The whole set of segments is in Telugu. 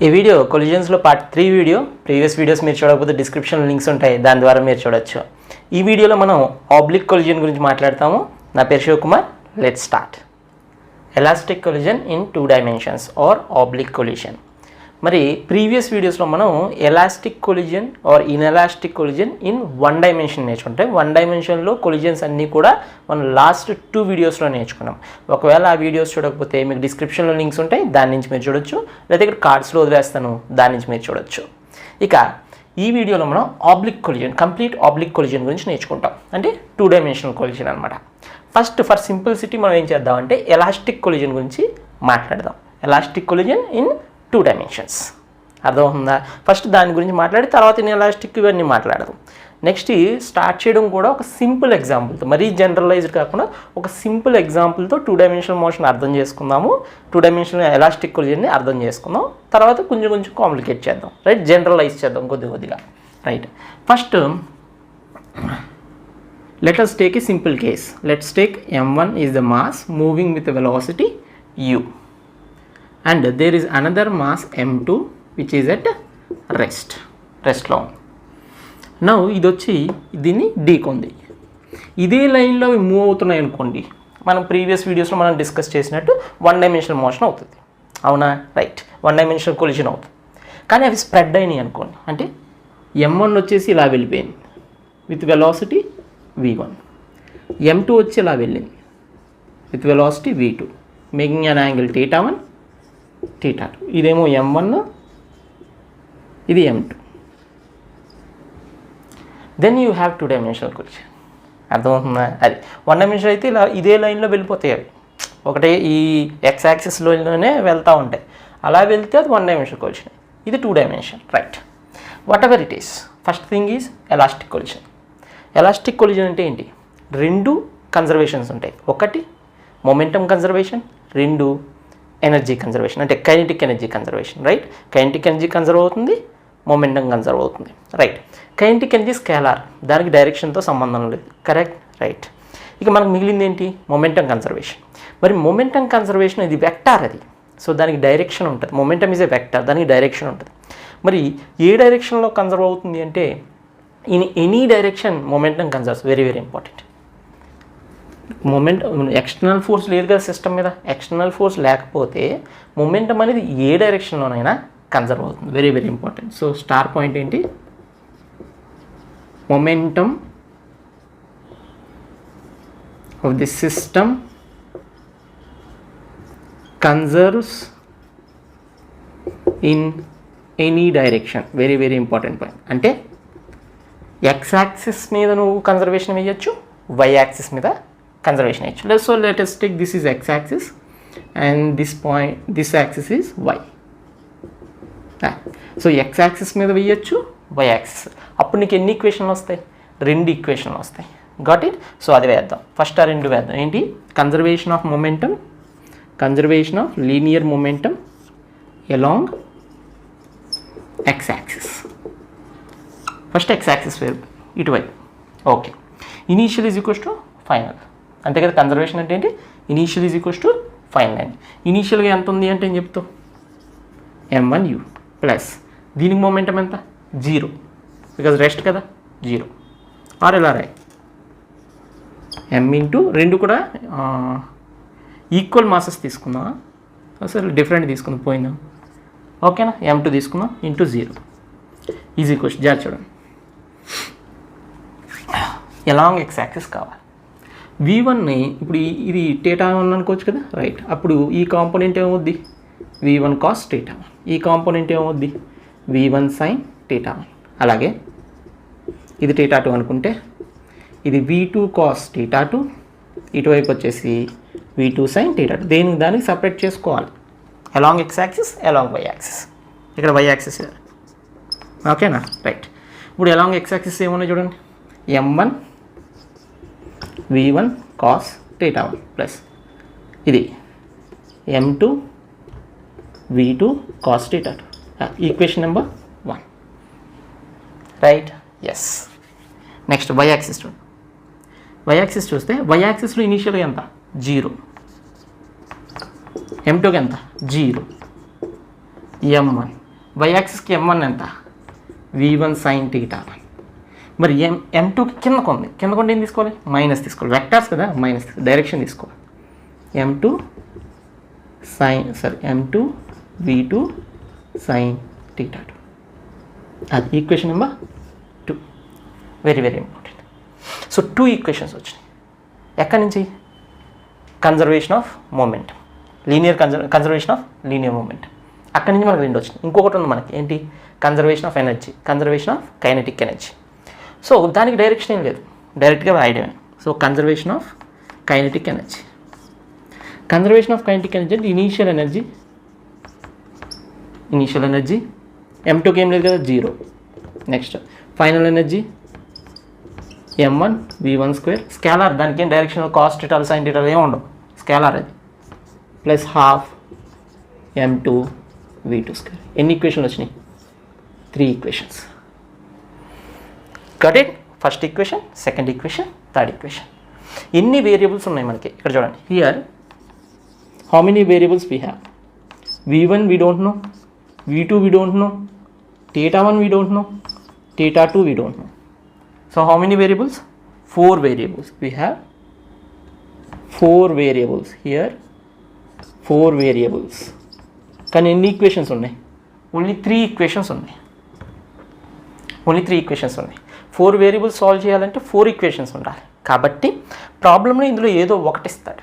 ఈ వీడియో కొలిజన్స్లో పార్ట్ 3 వీడియో. ప్రీవియస్ వీడియోస్ మీరు చూడకపోతే డిస్క్రిప్షన్లో లింక్స్ ఉంటాయి, దాని ద్వారా మీరు చూడొచ్చు. ఈ వీడియోలో మనం ఆబ్లిక్ కొలిజన్ గురించి మాట్లాడతాము. నా పేరు Shivakumar. Let's start. Elastic collision in 2 dimensions or oblique collision. మరి ప్రీవియస్ వీడియోస్లో మనం elastic collision or inelastic collision in 1 dimension నేర్చుకుంటాం. 1 డైమెన్షన్లో కొలిజన్స్ అన్నీ కూడా మనం లాస్ట్ 2 వీడియోస్లో నేర్చుకున్నాం. ఒకవేళ ఆ వీడియోస్ చూడకపోతే మీకు డిస్క్రిప్షన్లో లింక్స్ ఉంటాయి, దాని నుంచి మీరు చూడొచ్చు, లేదా ఇక్కడ కార్డ్స్లో వదిలేస్తాను, దాని నుంచి మీరు చూడొచ్చు. ఇక ఈ వీడియోలో మనం oblique collision, complete oblique collision గురించి నేర్చుకుంటాం. అంటే 2 డైమెన్షనల్ కొలిజన్ అనమాట. ఫస్ట్ ఫర్ సింప్లిసిటీ మనం ఏం చేద్దామంటే ఎలాస్టిక్ కొలిజన్ గురించి మాట్లాడదాం. Elastic collision in 2 dimensions. అర్థమవుతుందా? ఫస్ట్ దాని గురించి మాట్లాడి తర్వాత ఇన్ఎలాస్టిక్ ఇవన్నీ మాట్లాడదాం. నెక్స్ట్ స్టార్ట్ చేయడం కూడా ఒక సింపుల్ ఎగ్జాంపుల్తో, మరీ జనరలైజ్డ్ కాకుండా ఒక సింపుల్ ఎగ్జాంపుల్తో 2 డైమెన్షనల్ మోషన్ అర్థం చేసుకుందాము. 2 డైమెన్షనల్ ఎలాస్టిక్ కొలిజన్ని అర్థం చేసుకుందాం. తర్వాత కొంచెం కొంచెం కాంప్లికేట్ చేద్దాం, రైట్? జనరలైజ్ చేద్దాం కొద్దిగా, right? First let us take a simple case. Let's take m1 is the mass moving with a velocity u, and there is another mass m2 which is at rest లో. నౌ ఇది వచ్చి దీన్ని ఢీకొంది. ఇదే లైన్లో మూవ్ అవుతున్నాయి అనుకోండి, మనం ప్రీవియస్ వీడియోస్లో మనం డిస్కస్ చేసినట్టు 1 డైమెన్షనల్ మోషన్ అవుతుంది. అవునా? రైట్. 1 డైమెన్షనల్ కొలిజన్ అవుతుంది. కానీ అవి స్ప్రెడ్ అయినాయి అనుకోండి, అంటే m1 వచ్చేసి ఇలా వెళ్ళిపోయింది విత్ వెలాసిటీ v1, m2 వచ్చి ఇలా వెళ్ళింది with velocity v2, making an angle θ1 θ2. ఇదేమో m1, ఇది m2. Then you have 2 dimensional collision. అర్థమవుతుందా? అది 1 డైమెన్షన్ అయితే ఇలా ఇదే లైన్లో వెళ్ళిపోతాయి. అవి ఒకటే ఈ ఎక్స్ యాక్సిస్లోనే వెళ్తూ ఉంటాయి. అలా వెళ్తే అది 1 డైమెన్షనల్ కొలిజన్. ఇది 2 dimension, right? What ever it is, first thing is elastic collision. Elastic collision అంటే ఏంటి? 2 కన్జర్వేషన్స్ ఉంటాయి. ఒకటి మొమెంటమ్ కన్జర్వేషన్, 2 ఎనర్జీ కన్జర్వేషన్, అంటే kinetic energy conservation, right? Kinetic energy conserve అవుతుంది, మొమెంటమ్ కన్జర్వ్ అవుతుంది, రైట్? కైనెటిక్ ఎనర్జీ స్కేలార్, దానికి డైరెక్షన్తో సంబంధం లేదు, కరెక్ట్? రైట్. ఇక మనకు మిగిలింది ఏంటి? Momentum conservation. మరి మొమెంటమ్ కన్జర్వేషన్ ఇది వెక్టార్, అది. సో దానికి డైరెక్షన్ ఉంటుంది. మొమెంటమ్ ఈజ్ ఏ వెక్టార్, దానికి డైరెక్షన్ ఉంటుంది. మరి ఏ డైరెక్షన్లో కన్జర్వ్ అవుతుంది అంటే in any direction momentum conserves. Very very important. External force లేదు కదా సిస్టమ్ మీద. ఎక్స్టర్నల్ ఫోర్స్ లేకపోతే మొమెంటమ్ అనేది ఏ డైరెక్షన్లోనైనా కన్జర్వ్ అవుతుంది. Very very important. So star point ఏంటి? Momentum of the system conserves in any direction. Very very important point. అంటే ఎక్స్ యాక్సిస్ మీద నువ్వు కన్జర్వేషన్ వేయచ్చు, వై యాక్సిస్ మీద కన్జర్వేషన్ వేయచ్చు. So let us take this is x axis and this axis is y. So X axis మీద వేయచ్చు, వై యాక్సిస్. అప్పుడు నీకు ఎన్ని ఈక్వేషన్లు వస్తాయి? 2 ఈక్వేషన్లు వస్తాయి. Got it? సో అది వేద్దాం. ఫస్ట్ ఆ 2 వేద్దాం. ఏంటి? Conservation of momentum, conservation of linear momentum along X axis. First X axis వేరు ఇటువైపు. Okay. Initial is equals to final. అంతే కదా? కన్జర్వేషన్ అంటే ఏంటి? Initial is equals to final అండి. ఇనీషియల్గా ఎంత ఉంది అంటే ఏం చెప్తావు? m1u ప్లస్ దీనికి మొమెంటం ఎంత? 0, బికాజ్ రెస్ట్ కదా, 0. ఆర్ ఎలా రాయి? m ఇంటూ 2 కూడా ఈక్వల్ మాసెస్ తీసుకుందాం. అసలు డిఫరెంట్ తీసుకుందాం, పోయిందాం. ఓకేనా? m2 తీసుకుందాం ఇంటూ 0 ఈజ్ ఈక్వల్స్ జార్ చూడండి. ఎలాంగ్ ఎక్స్ యాక్సిస్ కావాలి. v1ని ఇప్పుడు ఇది θ1 అనుకోవచ్చు కదా, రైట్? అప్పుడు ఈ కాంపోనెంట్ ఏమవుద్ది? v1 cos θ1. ఈ కాంపోనెంట్ ఏమవుద్ది? v1 sin θ1. అలాగే ఇది θ2 అనుకుంటే ఇది v2 cos θ2, ఇటువైపు వచ్చేసి v2 sin θ2. దానికి సపరేట్ చేసుకోవాలి. Along X axis, along Y axis. ఇక్కడ వై యాక్సిస్. ఓకేనా? రైట్. ఇప్పుడు అలాంగ్ ఎక్స్ యాక్సిస్ ఏమున్నాయి చూడండి. m1 v1 cos θ1 ప్లస్ ఇది m2 v2 cos θ2. Equation number 1, right? Yes. Next Y axis చూడండి. వై యాక్సిస్ చూస్తే వై యాక్సిస్లో ఇనీషియల్గా ఎంత? 0. m2కి ఎంత? 0. m1 వై యాక్సిస్కి m1 ఎంత v1 sin θ1. మరి m2కి కిందకు ఉండి ఏం తీసుకోవాలి మైనస్ తీసుకోవాలి, వెక్టార్స్ కదా మైనస్ డైరెక్షన్ తీసుకోవాలి. m2 v2 sin θ2. అది equation number 2. Very very important. So 2 equations వచ్చినాయి. ఎక్కడి నుంచి? Conservation of moment, conservation of linear moment. అక్కడి నుంచి మనకు 2 వచ్చినాయి. ఇంకొకటి ఉంది మనకి ఏంటి? Conservation of energy, conservation of kinetic energy. So దానికి డైరెక్షన్ ఏం లేదు, డైరెక్ట్గా రాయడమే. So conservation of kinetic energy. Conservation of kinetic energy అంటే ఇనీషియల్ ఎనర్జీ m2కి ఏం లేదు కదా 0. Next final energy m1 v1 square, scalar, దానికి ఏం డైరెక్షన్ కాస్ θ sin θ ఏమి ఉండవు, స్కేలార్ అది, plus half m2 v2 square. ఎన్ని ఈక్వేషన్లు వచ్చినాయి? 3 equations. Got it? First equation, second equation, third equation. ఎన్ని వేరియబుల్స్ ఉన్నాయి మనకి ఇక్కడ చూడండి. Here how many variables we have? v1 we don't know, v2 we don't know, θ1 we don't know, θ2 we don't know. So how many variables? 4 variables. We have 4 variables here, 4 variables. కానీ ఎన్ని ఈక్వేషన్స్ ఉన్నాయి? ఓన్లీ 3 ఈక్వేషన్స్ ఉన్నాయి. 4 వేరియబుల్స్ సాల్వ్ చేయాలంటే 4 ఈక్వేషన్స్ ఉండాలి. కాబట్టి ప్రాబ్లంలో ఇందులో ఏదో ఒకటి ఇస్తాడు.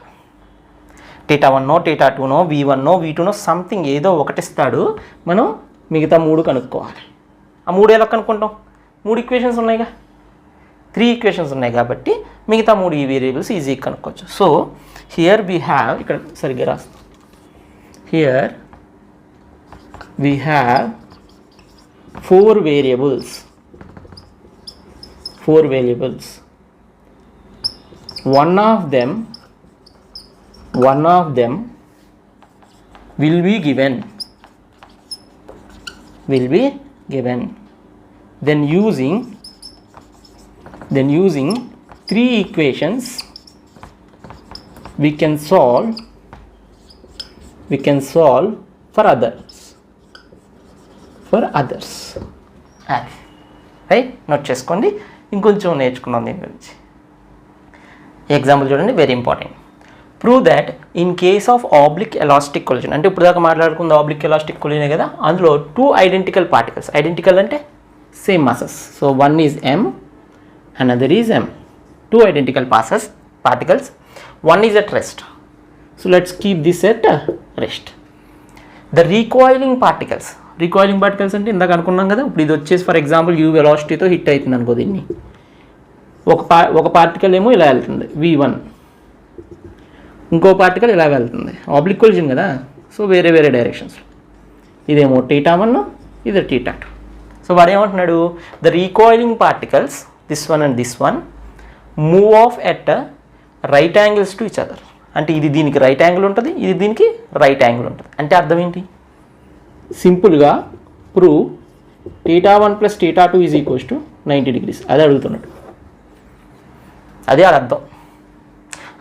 θ1నో θ2నో v1నో v2నో సంథింగ్ ఏదో ఒకటి ఇస్తాడు. మనం మిగతా 3 కనుక్కోవాలి. ఆ 3 ఎలా కనుక్కుంటాం? 3 ఈక్వేషన్స్ ఉన్నాయిగా, 3 ఈక్వేషన్స్ ఉన్నాయి కాబట్టి మిగతా 3 ఈ వేరియబుల్స్ ఈజీగా కనుక్కోవచ్చు. సో హియర్ వీ హ్యావ్, ఇక్కడ సరిగ్గా రాస్తాం, here we have 4 variables. One of them will be given. Then using 3 equations we can solve for others. Right, note చేసుకోండి. ఇంకొంచెం నేర్చుకున్నాం దీని గురించి. ఎగ్జాంపుల్ చూడండి, very important. Prove that in case of oblique elastic collision, అంటే ఇప్పుడు దాకా మాట్లాడుకుంది ఆబ్లిక్ ఎలాస్టిక్ కొలిజనే కదా, అందులో 2 ఐడెంటికల్ పార్టికల్స్, ఐడెంటికల్ అంటే same masses. So 1 is m, another is m. 2 identical particles, 1 is at rest. So let's keep this at rest. The recoiling particles అంటే ఇందాక అనుకున్నాం కదా, ఇప్పుడు ఇది వచ్చేసి ఫర్ ఎగ్జాంపుల్ u వెలాసిటీతో హిట్ అవుతుంది అనుకో, దీన్ని ఒక పార్టికల్ ఏమో ఇలా వెళ్తుంది v1, ఇంకో పార్టికల్ ఇలా వెళ్తుంది, ఆబ్లిక్ కొలిజన్ కదా. సో వేరే డైరెక్షన్స్, ఇదేమో θ1, ఇది θ2. సో వాడు ఏమంటున్నాడు, the recoiling particles this one and this one move off at right angles to each other. అంటే ఇది దీనికి రైట్ యాంగిల్ ఉంటుంది, ఇది దీనికి రైట్ యాంగిల్ ఉంటుంది. అంటే అర్థం ఏంటి? సింపుల్గా ప్రూవ్ θ1 + θ2 = 90 degrees. అదే అడుగుతున్నాడు, అదే అర్థం.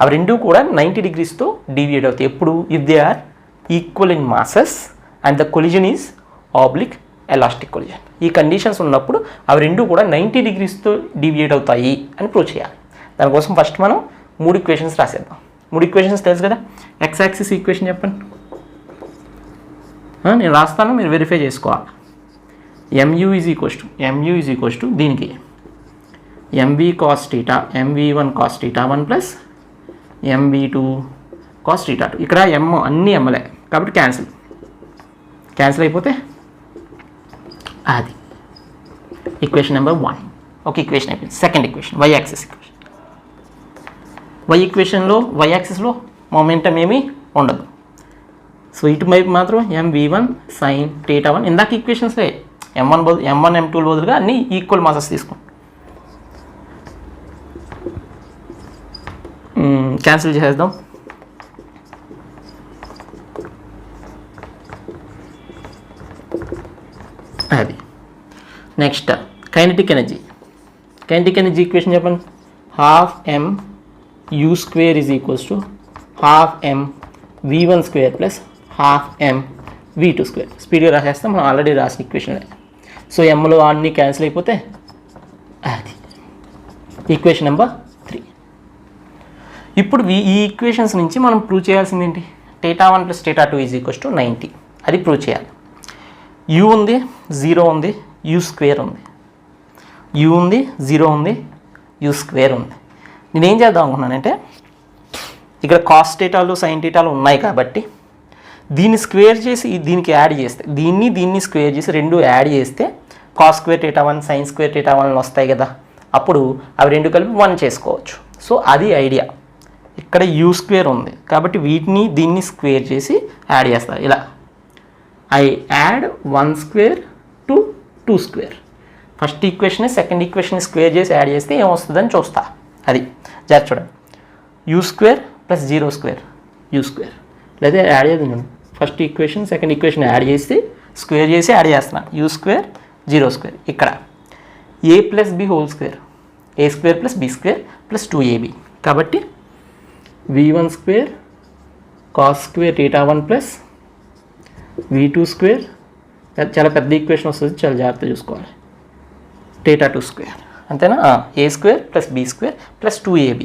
అవి రెండు కూడా 90 degreesతో డీవియేట్ అవుతాయి. ఎప్పుడు? If they are equal in masses and the collision is oblique elastic collision. ఈ కండిషన్స్ ఉన్నప్పుడు అవి రెండు కూడా 90 degreesతో డీవియేట్ అవుతాయి అని ప్రూవ్ చేయాలి. దానికోసం ఫస్ట్ మనం 3 ఈక్వేషన్స్ రాసేద్దాం. 3 ఈక్వేషన్స్ తెలుసు కదా. ఎక్స్ యాక్సిస్ ఈక్వేషన్ చెప్పండి, నేను రాస్తాను, మీరు వెరిఫై చేసుకోవాలి. mu ఈజ్ దీనికి mv cos θ, mv1 cos θ1 plus mv2 cos θ2. ఇక్కడ m అన్ని mలే కాబట్టి క్యాన్సిల్ అయిపోతే అది ఈక్వేషన్ నెంబర్ 1. ఒక ఈక్వేషన్ అయిపోయింది. సెకండ్ ఈక్వేషన్ y యాక్సిస్లో మొమెంటం ఏమీ ఉండదు. సో ఇటు వైపు మాత్రం mv1 sin θ1. ఇందాక ఈక్వేషన్సే m1 m2 బదులుగా అన్ని ఈక్వల్ మాసెస్ తీసుకోండి. క్యాన్సిల్ చేసేద్దాం. అది నెక్స్ట్ కైనెటిక్ ఎనర్జీ ఈక్వేషన్ చెప్పండి. 12m u² = 12m v1² + 12m v2 square. స్పీడ్గా రాసేస్తాం, మనం ఆల్రెడీ రాసిన ఈక్వేషన్. సో ఎంలో అన్నీ క్యాన్సిల్ అయిపోతే అది ఈక్వేషన్ నెంబర్ 3. ఇప్పుడు ఈ ఈక్వేషన్స్ నుంచి మనం ప్రూవ్ చేయాల్సింది ఏంటి? θ1 + θ2 = 90. అది ప్రూవ్ చేయాలి. u ఉంది, 0 ఉంది, u స్క్వేర్ ఉంది. u ఉంది, 0 ఉంది, u స్క్వేర్ ఉంది. నేనేం చేద్దాం అనుకున్నానంటే ఇక్కడ కాస్ θలు సైన్ θలు ఉన్నాయి కాబట్టి దీన్ని స్క్వేర్ చేసి దీనికి యాడ్ చేస్తే, దీన్ని స్క్వేర్ చేసి రెండు యాడ్ చేస్తే కాస్ స్క్వేర్ θ1 సైన్ స్క్వేర్ θ1 వస్తాయి కదా. అప్పుడు అవి రెండు కలిపి 1 చేసుకోవచ్చు. సో అది ఐడియా. ఇక్కడ u స్క్వేర్ ఉంది కాబట్టి దీన్ని స్క్వేర్ చేసి యాడ్ చేస్తారు. ఇలా I add 1 square to 2 square. First equation second equation square చేసి యాడ్ చేస్తే ఏమొస్తుందని చూస్తా. అది జాగ్రత్త చూడండి. u square + 0 square u square. లేదా యాడ్ చేద్దాం. First equation second equation add చేసి స్క్వేర్ చేసి యాడ్ చేస్తున్నాను. u square 0 square. ఇక్కడ a + b whole square, a square + b square + 2ab. కాబట్టి v1 square cos square θ1 + v2 square. చాలా పెద్ద ఈక్వేషన్ వస్తుంది, చాలా జాగ్రత్త చూసుకోవాలి. θ2 స్క్వేర్ అంతేనా? a square + b square + 2ab.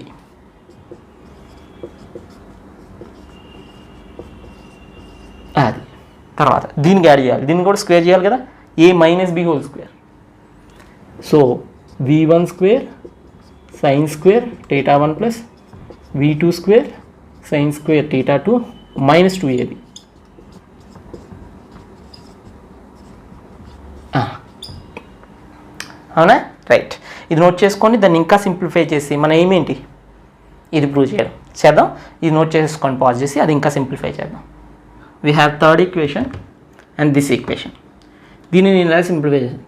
అది తర్వాత దీనికి యాడ్ చేయాలి, దీన్ని కూడా స్క్వేర్ చేయాలి కదా. a - b whole square. So v1 square sine square θ1 + v2 square sine square θ2 - 2ab. అవునా? రైట్. ఇది నోట్ చేసుకోండి. దాన్ని ఇంకా సింప్లిఫై చేసి మన ఏమేంటి ఇది ప్రూవ్ చేద్దాం. ఇది నోట్ చేసుకోండి, పాజ్ చేసి అది ఇంకా సింప్లిఫై చేద్దాం. We have third equation and this equation. దీన్ని నేను ఇలా సింప్లిఫై చేసాను.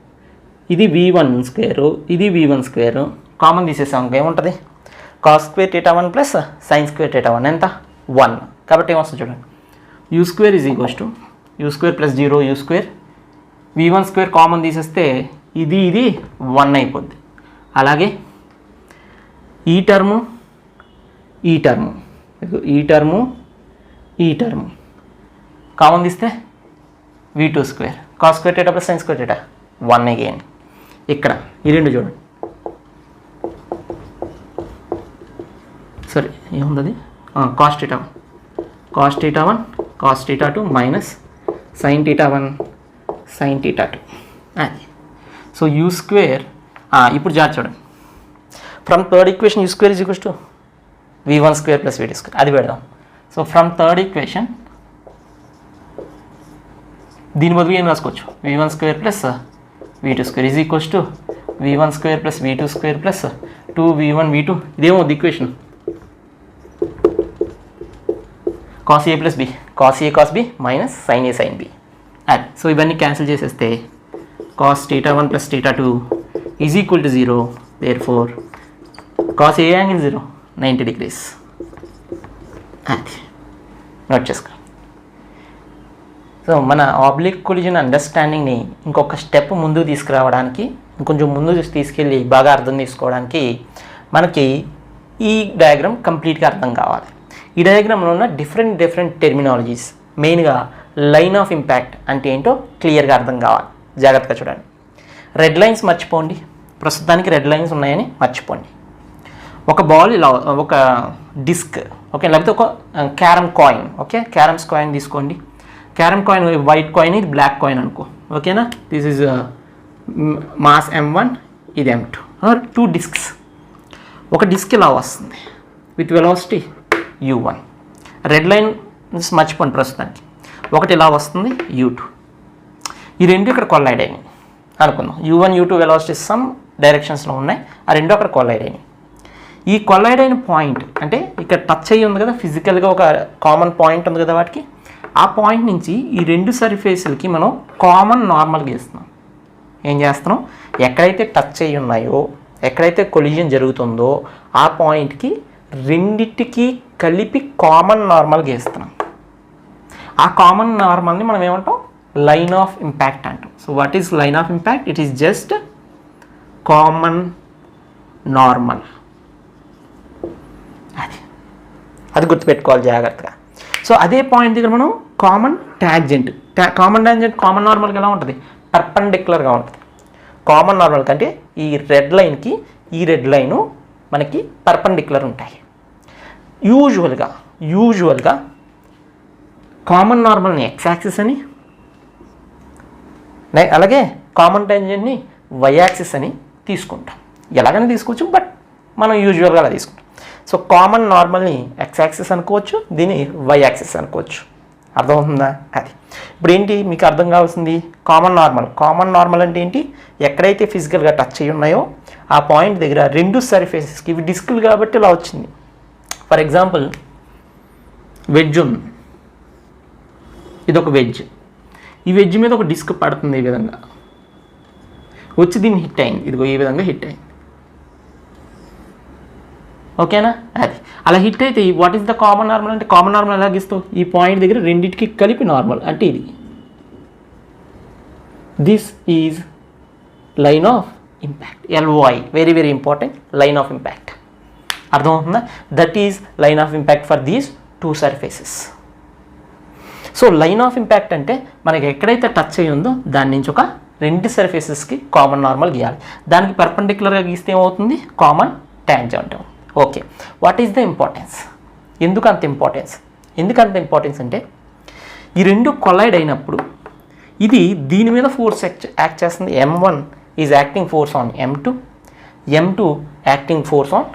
ఇది v1 స్క్వేరు, ఇది v1 స్క్వేరు. కామన్ తీసేసాం. ఏముంటుంది? కాస్ స్క్వేర్ θ1 + సైన్ స్క్వేర్ θ1 ఎంత? 1. కాబట్టి ఏమొస్తుంది చూడండి. u square = u square + 0 u square. v1 square common తీసేస్తే ఇది 1 అయిపోద్ది. అలాగే ఈ టర్ము కామన్ తీస్తే v2 square cos square θ + sine square θ 1 again. ఇక్కడ ఈ రెండు చూడండి. సరే ఏముంది? Cos θ1 cos θ2 minus sine θ1 sine θ2. అది. So u square. ఇప్పుడు జాగ్రత్త చూడండి. From third equation u square = v1 square + v2 square. అది పెడదాం. సో ఫ్రమ్ థర్డ్ ఈక్వేషన్ దీని బదులు ఏం రాసుకోవచ్చు? v1 square + v2 square = v1 square + v2 square + 2v1 v2. ఇదేమో equation cos a + b cos b minus sin a sin b. అది. సో ఇవన్నీ క్యాన్సిల్ చేసేస్తే cos θ1 + θ2 = 0. therefore cos a angle 0 90 degrees. అది నోట్ చేసుకో. సో మన ఆబ్లిక్ కొలిజన్ అండర్స్టాండింగ్ని ఇంకొక స్టెప్ ముందుకు తీసుకురావడానికి, ఇంకొంచెం ముందు తీసుకెళ్ళి బాగా అర్థం చేసుకోవడానికి మనకి ఈ డయాగ్రామ్ కంప్లీట్గా అర్థం కావాలి. ఈ డయాగ్రామ్లో ఉన్న డిఫరెంట్ టెర్మినాలజీస్, మెయిన్గా లైన్ ఆఫ్ ఇంపాక్ట్ అంటే ఏంటో క్లియర్గా అర్థం కావాలి. జాగ్రత్తగా చూడండి. రెడ్ లైన్స్ మర్చిపోండి, ప్రస్తుతానికి రెడ్ లైన్స్ ఉన్నాయని మర్చిపోండి. ఒక బాల్ ఇలా, ఒక డిస్క్, ఓకే, లేకపోతే ఒక carrom coin, okay, carroms coin తీసుకోండి. క్యారమ్ కాయిన్ వైట్ కాయిన్, ఇది బ్లాక్ కాయిన్ అనుకో, ఓకేనా. దిస్ ఈజ్ మాస్ m1, ఇది m2. 2 డిస్క్స్. ఒక డిస్క్ ఇలా వస్తుంది with velocity u1. Red line మర్చిపోండి ప్రస్తుతానికి. ఒకటి ఇలా వస్తుంది u2. ఈ రెండు ఇక్కడ కొల్లైడ్ అయినాయి అనుకుందాం. u1 u2 వెలాసిటీ సమ్ డైరెక్షన్స్లో ఉన్నాయి. ఆ రెండు అక్కడ కొల్లైడ్ అయినాయి. ఈ కొల్లైడ్ అయిన పాయింట్ అంటే ఇక్కడ టచ్ అయ్యి ఉంది కదా, ఫిజికల్గా ఒక కామన్ పాయింట్ ఉంది కదా వాటికి. ఆ పాయింట్ నుంచి ఈ రెండు సర్ఫేస్లకి మనం కామన్ నార్మల్ గీస్తున్నాం. ఏం చేస్తున్నాం? ఎక్కడైతే టచ్ అయ్యి ఉన్నాయో, ఎక్కడైతే కొలిజన్ జరుగుతుందో ఆ పాయింట్కి రెండిటికి కలిపి కామన్ నార్మల్ గీస్తున్నాం. ఆ కామన్ నార్మల్ని మనం ఏమంటాం? లైన్ ఆఫ్ ఇంపాక్ట్ అంటాం. So what is line of impact? It is just common normal. అది గుర్తుపెట్టుకోవాలి జాగ్రత్తగా. సో అదే పాయింట్ దగ్గర మనం common tangent. Common tangent common నార్మల్కి ఎలా ఉంటుంది? పర్పెండిక్యులర్గా ఉంటుంది. కామన్ నార్మల్ కంటే ఈ రెడ్ లైన్కి ఈ రెడ్ లైను మనకి పర్పెండిక్యులర్ ఉంటాయి. యూజువల్గా కామన్ నార్మల్ని ఎక్స్ యాక్సిస్ అని, అలాగే కామన్ ట్యాంజెంట్ని వై యాక్సిస్ అని తీసుకుంటాం. ఎలాగైనా తీసుకోవచ్చు, బట్ మనం యూజువల్గా అలా తీసుకుంటాం. సో కామన్ నార్మల్ని ఎక్స్ యాక్సిస్ అనుకోవచ్చు, దీన్ని వై యాక్సిస్ అనుకోవచ్చు. అర్థమవుతుందా? అది ఇప్పుడు ఏంటి మీకు అర్థం కావాల్సింది? కామన్ నార్మల్ అంటే ఏంటి? ఎక్కడైతే ఫిజికల్గా టచ్ అయ్యి ఉన్నాయో ఆ పాయింట్ దగ్గర రెండు సర్ఫేసెస్కి, ఇవి డిస్కులు కాబట్టి ఇలా వచ్చింది. ఫర్ ఎగ్జాంపుల్ వెడ్జ్ ఉంది, ఇదొక వెడ్జ్. ఈ వెడ్జ్ మీద ఒక డిస్క్ పడుతుంది, ఈ విధంగా వచ్చి దీన్ని హిట్ అయింది. ఇదిగో ఈ విధంగా హిట్ అయింది. ఓకేనా? అది అలా హిట్ అయితే what is the common normal అంటే, కామన్ నార్మల్ ఎలా గీస్తావు? ఈ పాయింట్ దగ్గర రెండింటికి కలిపి నార్మల్ అంటే ఇది. This is line of impact, LOI, very very important. Line of impact అర్థమవుతుందా? That is line of impact for these two surfaces. So line of impact అంటే మనకి ఎక్కడైతే టచ్ అయ్యి ఉందో దాని నుంచి ఒక రెండు సర్ఫేసెస్కి కామన్ నార్మల్ గీయాలి. దానికి పర్పెండిక్యులర్గా గీస్తే ఏమవుతుంది? Common tangent. Okay, what is the importance? ఎందుకంత ఇంపార్టెన్స్ అంటే ఈ రెండు కొలైడ్ అయినప్పుడు ఇది దీని మీద ఫోర్స్ యాక్ట్ చేస్తుంది. M1 is acting force on M2, M2 acting force on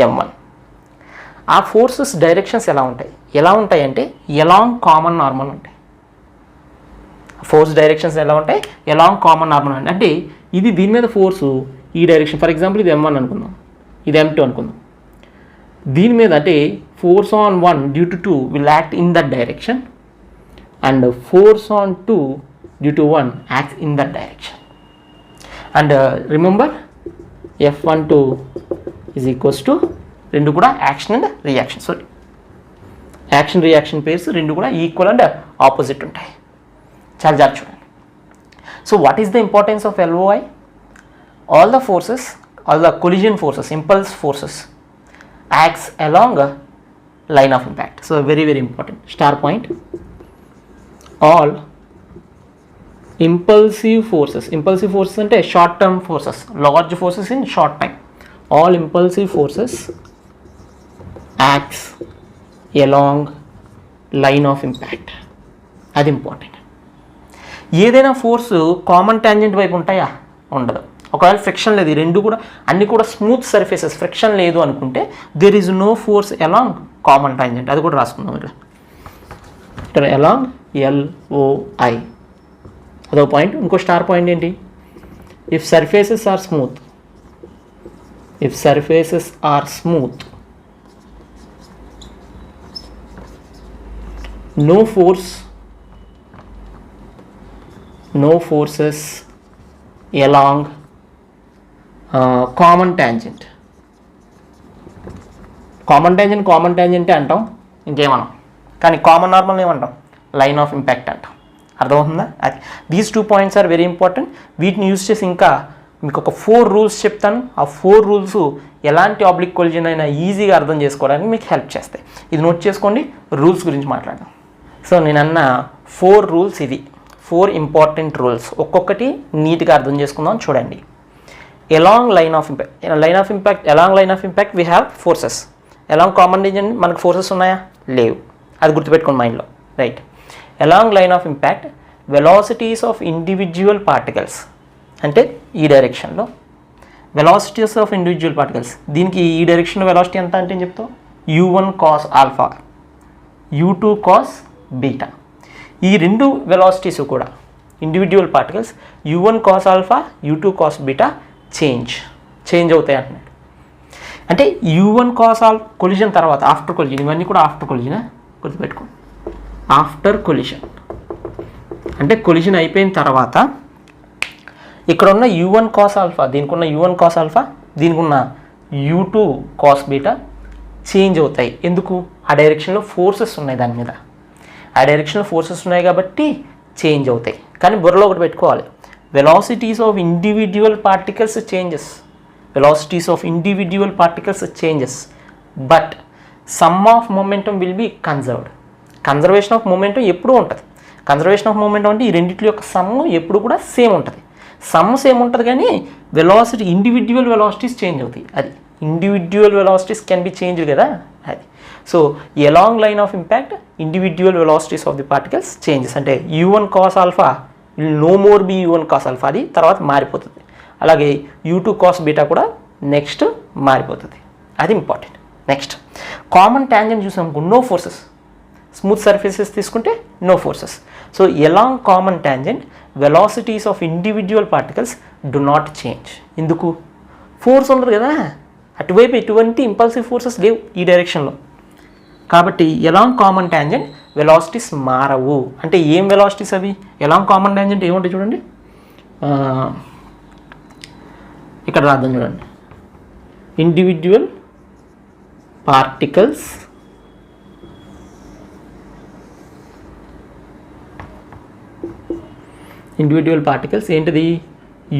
M1. ఆ ఫోర్సెస్ డైరెక్షన్స్ ఎలా ఉంటాయి అంటే ఎలాంగ్ కామన్ నార్మల్ ఉంటాయి. ఫోర్స్ డైరెక్షన్స్ ఎలా ఉంటాయి? ఎలాంగ్ కామన్ నార్మల్ అంటే ఇది దీని మీద ఫోర్సు ఈ డైరెక్షన్. ఫర్ ఎగ్జాంపుల్ ఇది M1 అనుకుందాం, ఇది M2 అనుకుందాం. దీని మీద అంటే force on 1 due to 2 will act in that direction, and force on 2 due to 1 acts in that direction. And remember F12 is equals to, రెండు కూడా action and reaction, action reaction pairs రెండు కూడా ఈక్వల్ అండ్ ఆపోజిట్ ఉంటాయి. చాలా జాగ్రత్త చూడండి. So what is the importance of LOI? All the collision forces, impulse forces acts along a line of impact. So very very important star point. All impulsive forces అంటే short term forces, large forces in short time. All impulsive forces acts along line of impact. అది ఇంపార్టెంట్. ఏదైనా ఫోర్స్ కామన్ ట్యాంజెంట్ వైపు ఉంటాయా? ఉండదు. ఒకవేళ ఫ్రిక్షన్ లేదు, ఈ రెండు కూడా అన్ని కూడా స్మూత్ సర్ఫేసెస్, ఫ్రిక్షన్ లేదు అనుకుంటే there is no force along common tangent. అది కూడా రాసుకుందాం ఇక్కడ అలాంగ్ LOI. అదో పాయింట్. ఇంకో స్టార్ పాయింట్ ఏంటి? If surfaces are smooth no forces along common tangent అంటాం, ఇంకేమనం. కానీ కామన్ నార్మల్ ఏమంటాం? లైన్ ఆఫ్ ఇంపాక్ట్ అంటాం. అర్థమవుతుందా? అది these 2 points are very important. వీటిని యూజ్ చేసి ఇంకా మీకు ఒక 4 రూల్స్ చెప్తాను. ఆ 4 రూల్స్ ఎలాంటి ఆబ్లిక్ కొలిజన్ అయినా ఈజీగా అర్థం చేసుకోవడానికి మీకు హెల్ప్ చేస్తాయి. ఇది నోట్ చేసుకోండి. రూల్స్ గురించి మాట్లాడదాం. సో నేను అన్న 4 రూల్స్, ఇది 4 ఇంపార్టెంట్ రూల్స్. ఒక్కొక్కటి నీట్గా అర్థం చేసుకుందాం. చూడండి. along line of impact we have forces. along common region మనకు ఫోర్సెస్ ఉన్నాయా? లేవు. అది గుర్తుపెట్టుకోండి మైండ్లో, right? along line of impact velocities of individual particles అంటే ఈ డైరెక్షన్లో velocities of individual particles. దీనికి ఈ డైరెక్షన్ వెలాసిటీ ఎంత అంటే చెప్తావు? u1 cos alpha, u2 cos beta. ఈ రెండు వెలాసిటీస్ కూడా individual particles u1 cos alpha, u2 cos beta change అవుతాయి అంటున్నాడు. అంటే u1 cos alpha కొలిజన్ తర్వాత, ఆఫ్టర్ కొలిజన్, ఇవన్నీ కూడా ఆఫ్టర్ కొలిజన్ గుర్తుపెట్టుకో. ఆఫ్టర్ కొలిజన్ అంటే కొలిజన్ అయిపోయిన తర్వాత ఇక్కడ ఉన్న u1 cos alpha, దీనికి ఉన్న u1 cos alpha, దీనికి ఉన్న u2 cos beta చేంజ్ అవుతాయి. ఎందుకు? ఆ డైరెక్షన్లో ఫోర్సెస్ ఉన్నాయి, దాని మీద ఆ డైరెక్షన్లో ఫోర్సెస్ ఉన్నాయి కాబట్టి చేంజ్ అవుతాయి. కానీ బుర్రలో ఒకటి పెట్టుకోవాలి, velocities of individual particles changes, but sum of momentum will be conserved. Conservation of momentum ఎప్పుడూ ఉంటుంది, కన్జర్వేషన్ ఆఫ్ మూమెంటం అంటే ఈ రెండింటి యొక్క సమ్ ఎప్పుడు కూడా సేమ్ ఉంటుంది. సమ్ సేమ్ ఉంటుంది కానీ వెలాసిటీ ఇండివిజువల్ వెలాసిటీస్ చేంజ్ అవుతాయి. అది individual velocities can be change కదా అది. So along line of impact individual velocities of the particles changes. అంటే u1 cos alpha will no more be u1 cos alpha, అది తర్వాత మారిపోతుంది. అలాగే u2 cos బీటా కూడా నెక్స్ట్ మారిపోతుంది. అది ఇంపార్టెంట్. నెక్స్ట్ కామన్ ట్యాంజెంట్ చూసాము, నో ఫోర్సెస్. స్మూత్ సర్ఫేసెస్ తీసుకుంటే no forces. So along common tangent velocities of individual particles do not change. ఎందుకు? ఫోర్స్ ఉండదు కదా, అటువైపు ఎటువంటి ఇంపల్సివ్ ఫోర్సెస్ లేవు ఈ డైరెక్షన్లో. కాబట్టి ఎలాంగ్ కామన్ ట్యాంజెంట్ వెలాసిటీస్ మారవు. అంటే ఏం వెలాసిటీస్ అవి? ఎలాంగ్ కామన్ ట్యాంజెంట్ ఏముంటాయి చూడండి, ఇక్కడ రాద్దాం చూడండి. ఇండివిజువల్ పార్టికల్స్ ఏంటిది?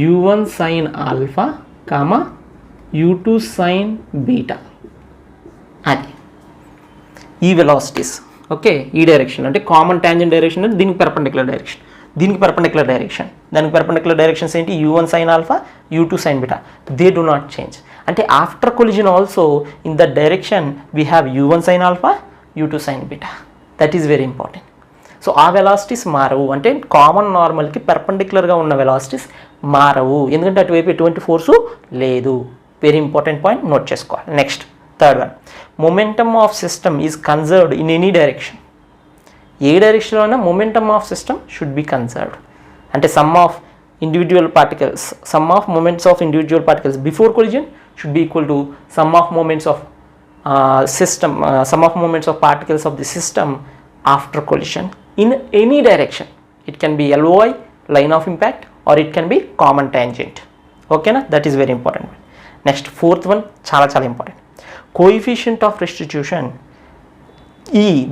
u1 sin alpha comma u2 sin beta. అది ఈ వెలాసిటీస్. ఓకే, ఈ డైరెక్షన్ అంటే కామన్ ట్యాంజెంట్ డైరెక్షన్ అంటే దీనికి పర్పెండిక్యులర్ డైరెక్షన్, దీనికి పర్పెండిక్యులర్ డైరెక్షన్, దానికి పర్పెండిక్యులర్ డైరెక్షన్స్ ఏంటి? u1 sin alpha, u2 sin beta. They do not change. అంటే after collision also in the direction we have u1 sin alpha, u2 sin beta. That is very important. So ఆ వెలాసిటీస్ మారవు. అంటే కామన్ నార్మల్కి పర్పెండిక్యులర్గా ఉన్న వెలాసిటీస్ మారవు, ఎందుకంటే అటువైపు ఎటువంటి ఫోర్సు లేదు. వెరీ ఇంపార్టెంట్ పాయింట్, నోట్ చేసుకోవాలి. Next third one, momentum of system is conserved in any direction. ఏ డైరెక్షన్లో అయినా momentum of system should be conserved. అంటే sum of moments of individual particles before collision should be equal to sum of moments of moments of particles of the system after collision in any direction. It can be LOI, line of impact, or it can be common tangent. Okay na? That is very important. Next, fourth one చాలా ఇంపార్టెంట్, కోఎఫిషియంట్ ఆఫ్ రెస్టిట్యూషన్.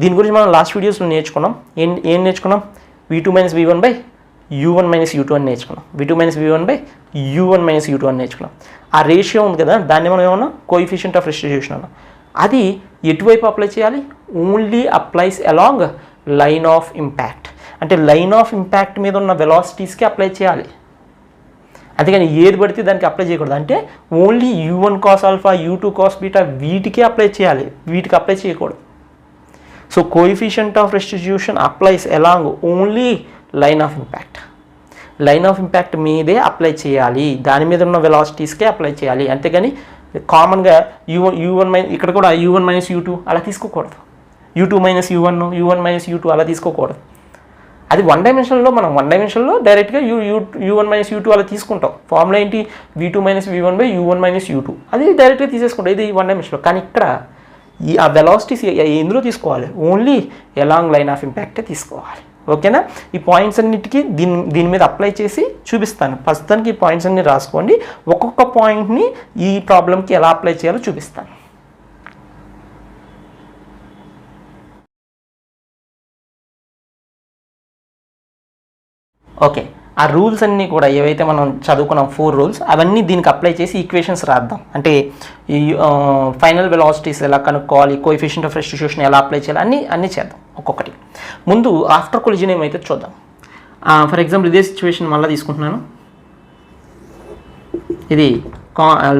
దీని గురించి మనం లాస్ట్ వీడియోస్లో నేర్చుకున్నాం. ఏం నేర్చుకున్నాం? v2 - v1 by u1 - u2 అని నేర్చుకున్నాం. v2 - v1 by u1 - u2 అని నేర్చుకున్నాం. ఆ రేషియో ఉంది కదా, దాన్ని మనం ఏమన్నా కోఎఫిషియంట్ ఆఫ్ రెస్టిట్యూషన్ అన్నాం. అది ఎటువైపు అప్లై చేయాలి? Only applies along line of impact. అంటే లైన్ ఆఫ్ ఇంపాక్ట్ మీద ఉన్న వెలాసిటీస్కి అప్లై చేయాలి, అంతేగాని ఏది పడితే దానికి అప్లై చేయకూడదు. అంటే only u1 cos alpha, u2 cos beta వీటికి అప్లై చేయాలి, వీటికి అప్లై చేయకూడదు. So coefficient of restitution applies along only line of impact. Line of impact మీదే అప్లై చేయాలి, దాని మీద ఉన్న వెలాసిటీస్కే అప్లై చేయాలి. అంతేగాని కామన్గా u1 ఇక్కడ కూడా u1 - u2 అలా తీసుకోకూడదు, u2 - u1, u1 - u2 అలా తీసుకోకూడదు. అది వన్ డైమెన్షన్లో డైరెక్ట్గా u1 - u2 అలా తీసుకుంటాం. ఫార్ములా ఏంటి? v2 - v1 by u1 - u2, అది డైరెక్ట్గా తీసేసుకుంటాం, ఇది వన్ డైమెన్షన్లో. కానీ ఇక్కడ ఆ వెలాసిటీస్ ఎందులో తీసుకోవాలి? ఓన్లీ ఎలాంగ్ లైన్ ఆఫ్ ఇంపాక్టే తీసుకోవాలి. ఓకేనా? ఈ పాయింట్స్ అన్నిటికీ దీని మీద అప్లై చేసి చూపిస్తాను. ప్రస్తుతానికి ఈ పాయింట్స్ అన్ని రాసుకోండి, ఒక్కొక్క పాయింట్ని ఈ ప్రాబ్లంకి ఎలా అప్లై చేయాలో చూపిస్తాను. ఓకే, ఆ రూల్స్ అన్నీ కూడా ఏవైతే మనం చదువుకున్నాం 4 రూల్స్, అవన్నీ దీనికి అప్లై చేసి ఈక్వేషన్స్ రాద్దాం. అంటే ఈ ఫైనల్ వెలాసిటీస్ ఎలా కనుక్కోవాలి, కోఎఫిషియంట్ ఆఫ్ రెస్టిట్యూషన్ ఎలా అప్లై చేయాలి, అన్నీ చేద్దాం ఒక్కొక్కటి. ముందు ఆఫ్టర్ కొలిజన్ ఏమైతే చూద్దాం. ఫర్ ఎగ్జాంపుల్ ఇదే సిచ్యువేషన్ మళ్ళీ తీసుకుంటున్నాను. ఇది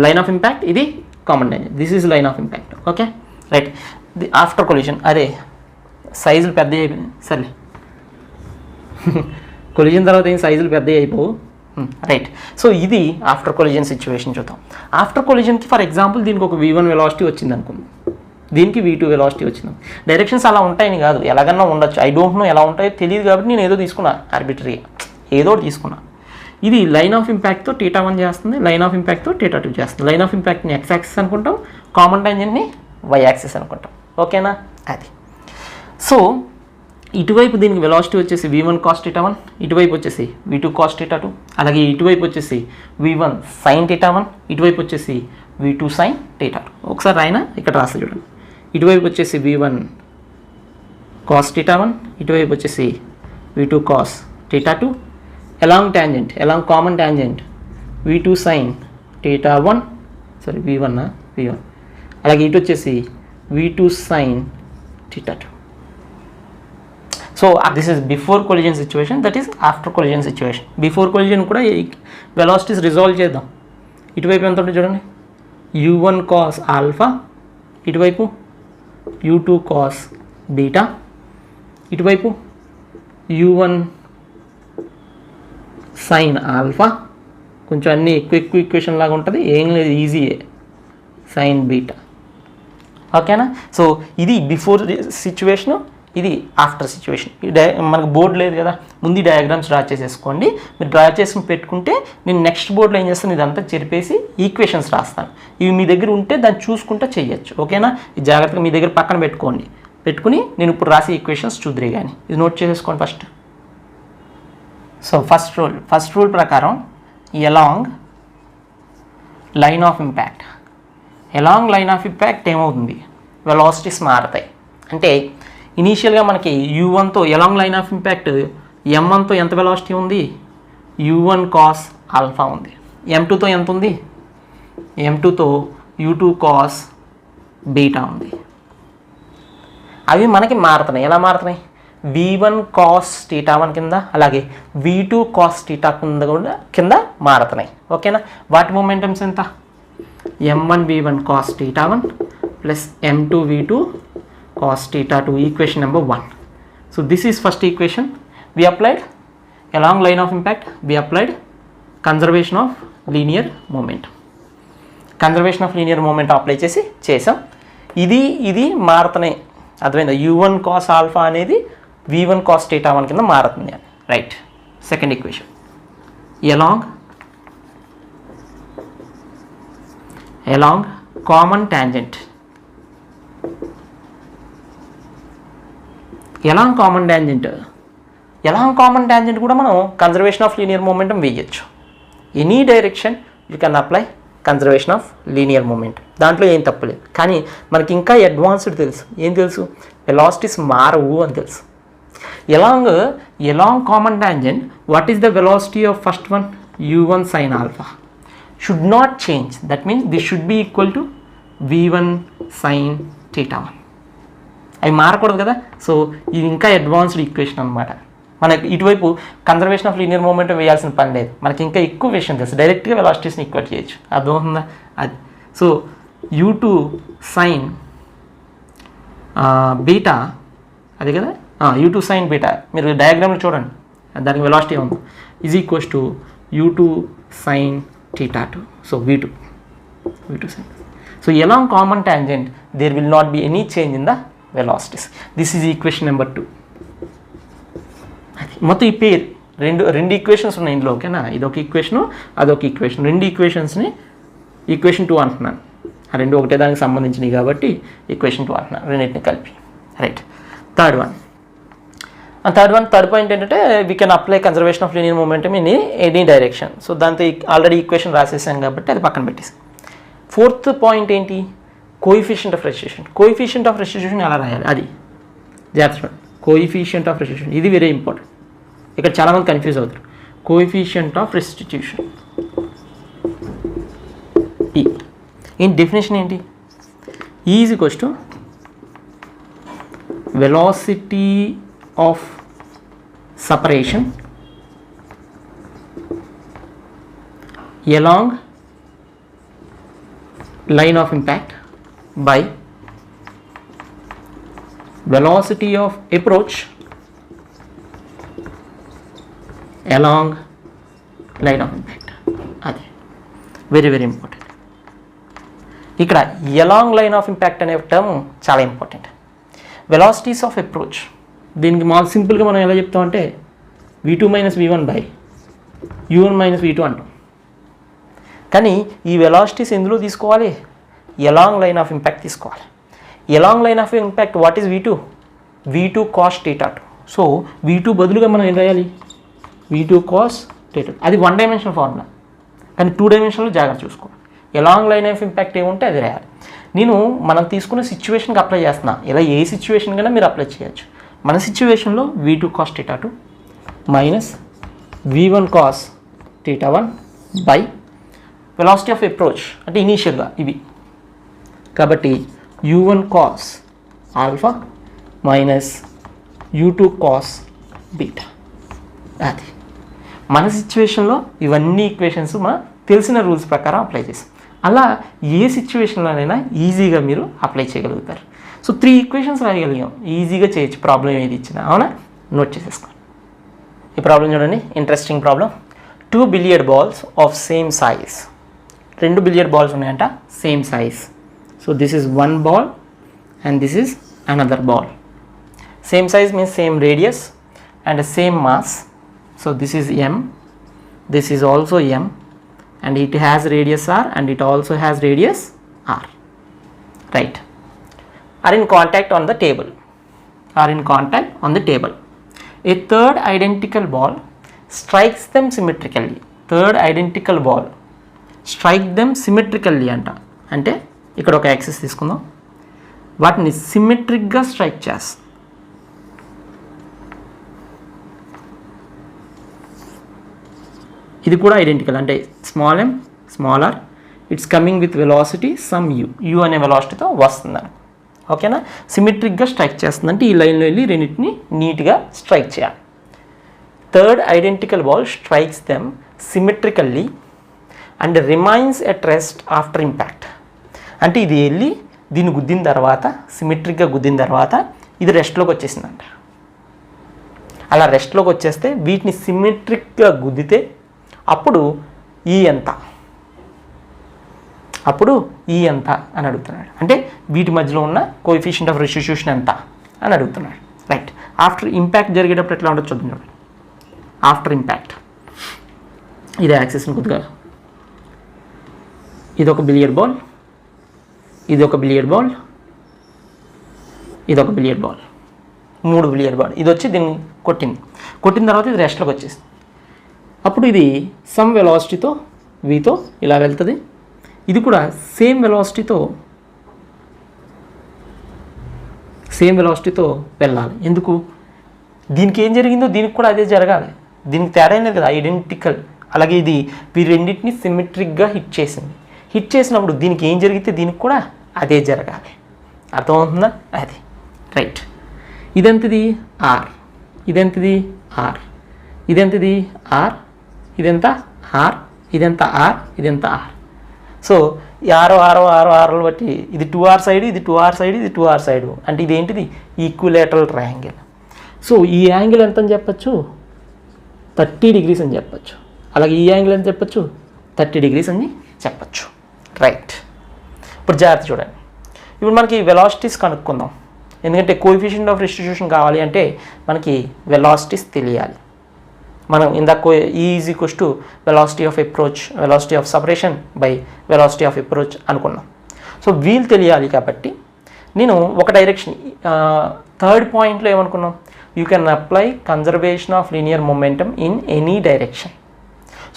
లైన్ ఆఫ్ ఇంపాక్ట్, ఇది common tangent. This is line of impact. Okay right. The after collision, అరే సైజులు పెద్ద అయిపోయింది, సరే కొలిజన్ తర్వాత ఏం సైజులు పెద్దవి అయిపోవు. రైట్. సో ఇది ఆఫ్టర్ కొలిజన్ సిచ్యువేషన్ చూద్దాం. ఆఫ్టర్ కొలిజన్కి ఫర్ ఎగ్జాంపుల్ దీనికి ఒక v1 వెలాసిటీ వచ్చింది అనుకుందాం, దీనికి v2 వెలాసిటీ వచ్చింది. డైరెక్షన్స్ అలా ఉంటాయని కాదు, ఎలాగన్నా ఉండొచ్చు. ఐ డోంట్ నో ఎలా ఉంటాయో తెలియదు కాబట్టి నేను ఏదో తీసుకున్నా, ఆర్బిటరీగా ఏదో తీసుకున్నా. ఇది లైన్ ఆఫ్ ఇంపాక్ట్తో θ1 చేస్తుంది, లైన్ ఆఫ్ ఇంపాక్ట్తో θ2 చేస్తుంది. లైన్ ఆఫ్ ఇంపాక్ట్ని x యాక్సిస్ అనుకుంటాం, కామన్ ట్యాంజెంట్ని y యాక్సిస్ అనుకుంటాం. ఓకేనా? అది. సో ఇటువైపు దీనికి వెలాసిటీ వచ్చేసి v1 cos θ1, ఇటువైపు వచ్చేసి v2 cos θ2, అలాగే ఇటువైపు వచ్చేసి v1 sin θ1, ఇటువైపు వచ్చేసి v2 sin θ2. ఒకసారి రాయినా ఇక్కడ రాస్తా చూడండి. ఇటువైపు వచ్చేసి v1 cos θ1, ఇటువైపు వచ్చేసి v2 cos θ2, along tangent, along common tangent v2 sin θ1, sorry v1, అలాగే ఇటు వచ్చేసి v2 sin θ2. So this is before collision situation, that is after collision situation. Before collision కూడా వెలాసిటీస్ రిజాల్వ్ చేద్దాం. ఇటువైపు ఎంత ఉంటుంది చూడండి, u1 cos ఆల్ఫా, ఇటువైపు u2 cos బీటా, ఇటువైపు u1 sin ఆల్ఫా. కొంచెం అన్నీ ఎక్కువ ఈక్వేషన్ లాగా ఉంటుంది, ఏం లేదు, ఈజీయే, sin బీటా. ఓకేనా? సో ఇది బిఫోర్ సిచ్యువేషను, ఇది ఆఫ్టర్ సిచ్యువేషన్. మనకు బోర్డు లేదు కదా, ముందు డయాగ్రామ్స్ డ్రా చేసేసుకోండి. మీరు డ్రా చేసుకుని పెట్టుకుంటే నేను నెక్స్ట్ బోర్డులో ఏం చేస్తాను, ఇదంతా చెరిపేసి ఈక్వేషన్స్ రాస్తాను. ఇవి మీ దగ్గర ఉంటే దాన్ని చూసుకుంటూ చేయొచ్చు. ఓకేనా? ఇది జాగ్రత్తగా మీ దగ్గర పక్కన పెట్టుకుని నేను ఇప్పుడు రాసే ఈక్వేషన్స్ చూద్దరే కానీ ఇది నోట్ చేసేసుకోండి ఫస్ట్. సో ఫస్ట్ రూల్ ప్రకారం ఎలాంగ్ లైన్ ఆఫ్ ఇంపాక్ట్ ఏమవుతుంది, వెలాసిటీస్ మారుతాయి. అంటే ఇనీషియల్గా మనకి u1తో ఎలాంగ్ లైన్ ఆఫ్ ఇంపాక్ట్ m1తో ఎంత వెలాసిటీ ఉంది, u1 cos ఆల్ఫా ఉంది. m2తో ఎంత ఉంది, m2తో u2 cos బీటా ఉంది. అవి మనకి మారుతున్నాయి. ఎలా మారుతున్నాయి, v1 cos θ1 కింద, అలాగే v2 cos θ కింద మారుతున్నాయి. ఓకేనా? వాటి మొమెంటమ్స్ ఎంత, m1 v1 cos θ1 plus m2 v2 cos θ2, equation number 1. So this is first equation. We applied along line of impact, we applied conservation of linear momentum. Conservation of linear momentum apply చేసాం. ఇది మారుతున్నాయి, అర్థమైందా? u1 cos ఆల్ఫా అనేది v1 cos θ1 కింద మారుతుంది అని. Right. Second equation, along common tangent. Along common tangent కూడా మనం కన్జర్వేషన్ ఆఫ్ లీనియర్ మూమెంటం వేయచ్చు. Any direction you can apply conservation of linear moment, దాంట్లో ఏం తప్పులేదు. కానీ మనకి ఇంకా అడ్వాన్స్డ్ తెలుసు. ఏం తెలుసు, వెలాసిటీస్ మారవు అని తెలుసు. Along common tangent, what is the velocity of first one, u1 sin alpha should not change. That means this should be equal to v1 sin θ1. అవి మారకూడదు కదా. సో ఇది ఇంకా అడ్వాన్స్డ్ ఈక్వేషన్ అనమాట. మనకి ఇటువైపు కన్జర్వేషన్ ఆఫ్ లీనియర్ మూమెంటం వేయాల్సిన పని లేదు, మనకి ఇంకా ఎక్కువ విషయం తెలుసు. డైరెక్ట్గా వెలాసిటీస్ని ఈక్వేట్ చేయొచ్చు. అర్థమవుతుందా? అది. సో u2 sin బీటా, అది కదా, u2 sin బీటా, మీరు డయాగ్రామ్లో చూడండి, దానికి వెలాసిటీ ఉంది, is equals to u2 sin θ2. So v2 sin. So along common tangent there will not be any change in the velocities. This is equation number 2. మొత్తం ఈ పేరు రెండు ఈక్వేషన్స్ ఉన్నాయి ఇందులో. ఓకేనా? ఇదొక ఈక్వేషను, అదొక ఈక్వేషన్. రెండు ఈక్వేషన్స్ని ఈక్వేషన్ 2 అంటున్నాను. ఆ రెండు ఒకటే దానికి సంబంధించినవి కాబట్టి ఈక్వేషన్ 2 అంటున్నాను, రెండింటిని కలిపి. రైట్. థర్డ్ పాయింట్ ఏంటంటే we can apply conservation of linear momentum in any direction. So దాంతో ఆల్రెడీ ఈక్వేషన్ రాసేసాం కాబట్టి అది పక్కన పెట్టేసి. ఫోర్త్ పాయింట్ ఏంటి, కోఎఫిషియంట్ ఆఫ్ రెస్టిట్యూషన్ ఎలా రాయాలి, అది జాగ్రత్త. కోఎఫిషియంట్ ఆఫ్ రెస్టిట్యూషన్, ఇది వెరీ ఇంపార్టెంట్. ఇక్కడ చాలామంది కన్ఫ్యూజ్ అవుతారు. కోఎఫిషియంట్ ఆఫ్ రెస్టిట్యూషన్ ఏంటి, డెఫినేషన్ ఏంటి, is equals to velocity of separation along line of impact by velocity of approach along line of impact. అది వెరీ వెరీ ఇంపార్టెంట్. ఇక్కడ along line of impact అనే టర్మ్ చాలా ఇంపార్టెంట్. వెలాసిటీస్ ఆఫ్ అప్రోచ్, దీనికి మాకు సింపుల్గా మనం ఎలా చెప్తామంటే v2 - v1 by u1 - v2 అంటాం. కానీ ఈ వెలాసిటీస్ ఎందులో తీసుకోవాలి, ఎలాంగ్ లైన్ ఆఫ్ ఇంపాక్ట్ తీసుకోవాలి. Along line of impact what is v2 cos θ2. So v2 బదులుగా మనం ఏం రాయాలి, v2 cos θ2. అది 1 డైమెన్షనల్ ఫార్ములా, కానీ 2 డైమెన్షన్లో జాగ్రత్త చూసుకోవాలి. ఎలాంగ్ లైన్ ఆఫ్ ఇంపాక్ట్ ఏముంటే అది రాయాలి. నేను మనం తీసుకున్న సిచ్యువేషన్కి అప్లై చేస్తున్నా, ఇలా ఏ సిచ్యువేషన్ కన్నా మీరు అప్లై చేయొచ్చు. మన సిచ్యువేషన్లో v2 cos θ2 minus v1 cos θ1 by velocity of approach అంటే ఇనీషియల్గా ఇవి, కాబట్టి u1 cos alpha minus u2 cos beta. అది మన సిచ్యువేషన్లో ఇవన్నీ ఈక్వేషన్స్ మన తెలిసిన రూల్స్ ప్రకారం అప్లై చేస్తాం. అలా ఏ సిచ్యువేషన్లోనైనా ఈజీగా మీరు అప్లై చేయగలుగుతారు. సో 3 ఈక్వేషన్స్ రాయగలిగాం, ఈజీగా చేయొచ్చు ప్రాబ్లం ఏది ఇచ్చినా. అవునా, నోట్ చేసేసుకోండి. ఈ ప్రాబ్లం చూడండి, interesting problem. 2 billiard balls of same size. 2 billiard balls ఉన్నాయంట, same size. So this is 1 ball and this is another ball. Same size means same radius and same mass. So this is m, this is also m, and it has radius r and it also has radius r, right? Are in contact on the table, are in contact on the table. A third identical ball strikes them symmetrically. Third identical ball strike them symmetrically అంటే ఇక్కడ ఒక యాక్సిస్ తీసుకుందాం, వాటిని సిమెట్రిక్గా స్ట్రైక్ చేస్తాం. ఇది కూడా ఐడెంటికల్ అంటే small m small r, it's coming with velocity some u అనే వెలాసిటీతో వస్తుందని. ఓకేనా, సిమెట్రిక్గా స్ట్రైక్ చేస్తుందంటే ఈ లైన్లో వెళ్ళి రెండింటిని నీట్గా స్ట్రైక్ చేయాలి. Third identical ball strikes them symmetrically and remains at rest after impact. అంటే ఇది వెళ్ళి దీన్ని గుద్దిన తర్వాత, సిమెట్రిక్గా గుద్దిన తర్వాత ఇది రెస్ట్లోకి వచ్చేసిందంట. అలా రెస్ట్లోకి వచ్చేస్తే వీటిని సిమెట్రిక్గా గుద్దితే అప్పుడు ఈ ఎంత, అప్పుడు ఈ ఎంత అని అడుగుతున్నాడు. అంటే వీటి మధ్యలో ఉన్న కోఎఫిషియంట్ ఆఫ్ రెస్టిట్యూషన్ ఎంత అని అడుగుతున్నాడు. రైట్, ఆఫ్టర్ ఇంపాక్ట్ జరిగేటప్పుడు ఎట్లా ఉండొచ్చు చూద్దాం. చూడండి, ఆఫ్టర్ ఇంపాక్ట్ ఇది యాక్సిస్ని కొద్దిగా, ఇది ఒక బిలియర్డ్ బాల్, ఇది ఒక బిలియర్డ్ బాల్, ఇది ఒక బిలియర్డ్ బాల్, 3 బిలియర్డ్ బాల్. ఇది వచ్చి దీన్ని కొట్టిన తర్వాత ఇది రెస్ట్లోకి వచ్చేసింది. అప్పుడు ఇది సమ్ వెలాసిటీతో వీతో ఇలా వెళ్తుంది. ఇది కూడా సేమ్ వెలాసిటీతో వెళ్ళాలి. ఎందుకు, దీనికి ఏం జరిగిందో దీనికి కూడా అదే జరగాలి. దీనికి తేడా లేదు కదా, ఐడెంటికల్. అలాగే ఇది ఈ రెండింటిని సిమెట్రిక్గా హిట్ చేసింది. హిట్ చేసినప్పుడు దీనికి ఏం జరిగితే దీనికి కూడా అదే జరగాలి. అర్థమవుతుందా? అది రైట్. ఇదెంతది ఆర్, ఇదెంతది ఆర్, ఇదెంతది ఆర్, ఇదెంత ఆర్, ఇదెంత ఆర్, ఇదెంత ఆర్. సో ఈ ఆరు బట్టి ఇది 2r సైడ్, ఇది 2r సైడ్, ఇది 2r సైడ్. అంటే ఇదేంటిది ఈక్విలేటరల్ ట్రయాంగిల్. సో ఈ యాంగిల్ ఎంత అని చెప్పచ్చు, 30 degrees అని చెప్పచ్చు. అలాగే ఈ యాంగిల్ అని చెప్పచ్చు, 30 degrees అని చెప్పచ్చు. రైట్, ఇప్పుడు జాగ్రత్త చూడండి. ఇప్పుడు మనకి వెలాసిటీస్ కనుక్కుందాం. ఎందుకంటే కోఎఫిషియంట్ ఆఫ్ రెస్టిట్యూషన్ కావాలి అంటే మనకి వెలాసిటీస్ తెలియాలి. మనం ఇందాక E is equals to velocity of approach, velocity of separation by velocity of approach అనుకున్నాం. సో వీల్ తెలియాలి కాబట్టి నేను ఒక డైరెక్షన్, థర్డ్ పాయింట్లో ఏమనుకున్నాం, you can apply conservation of linear momentum in any direction.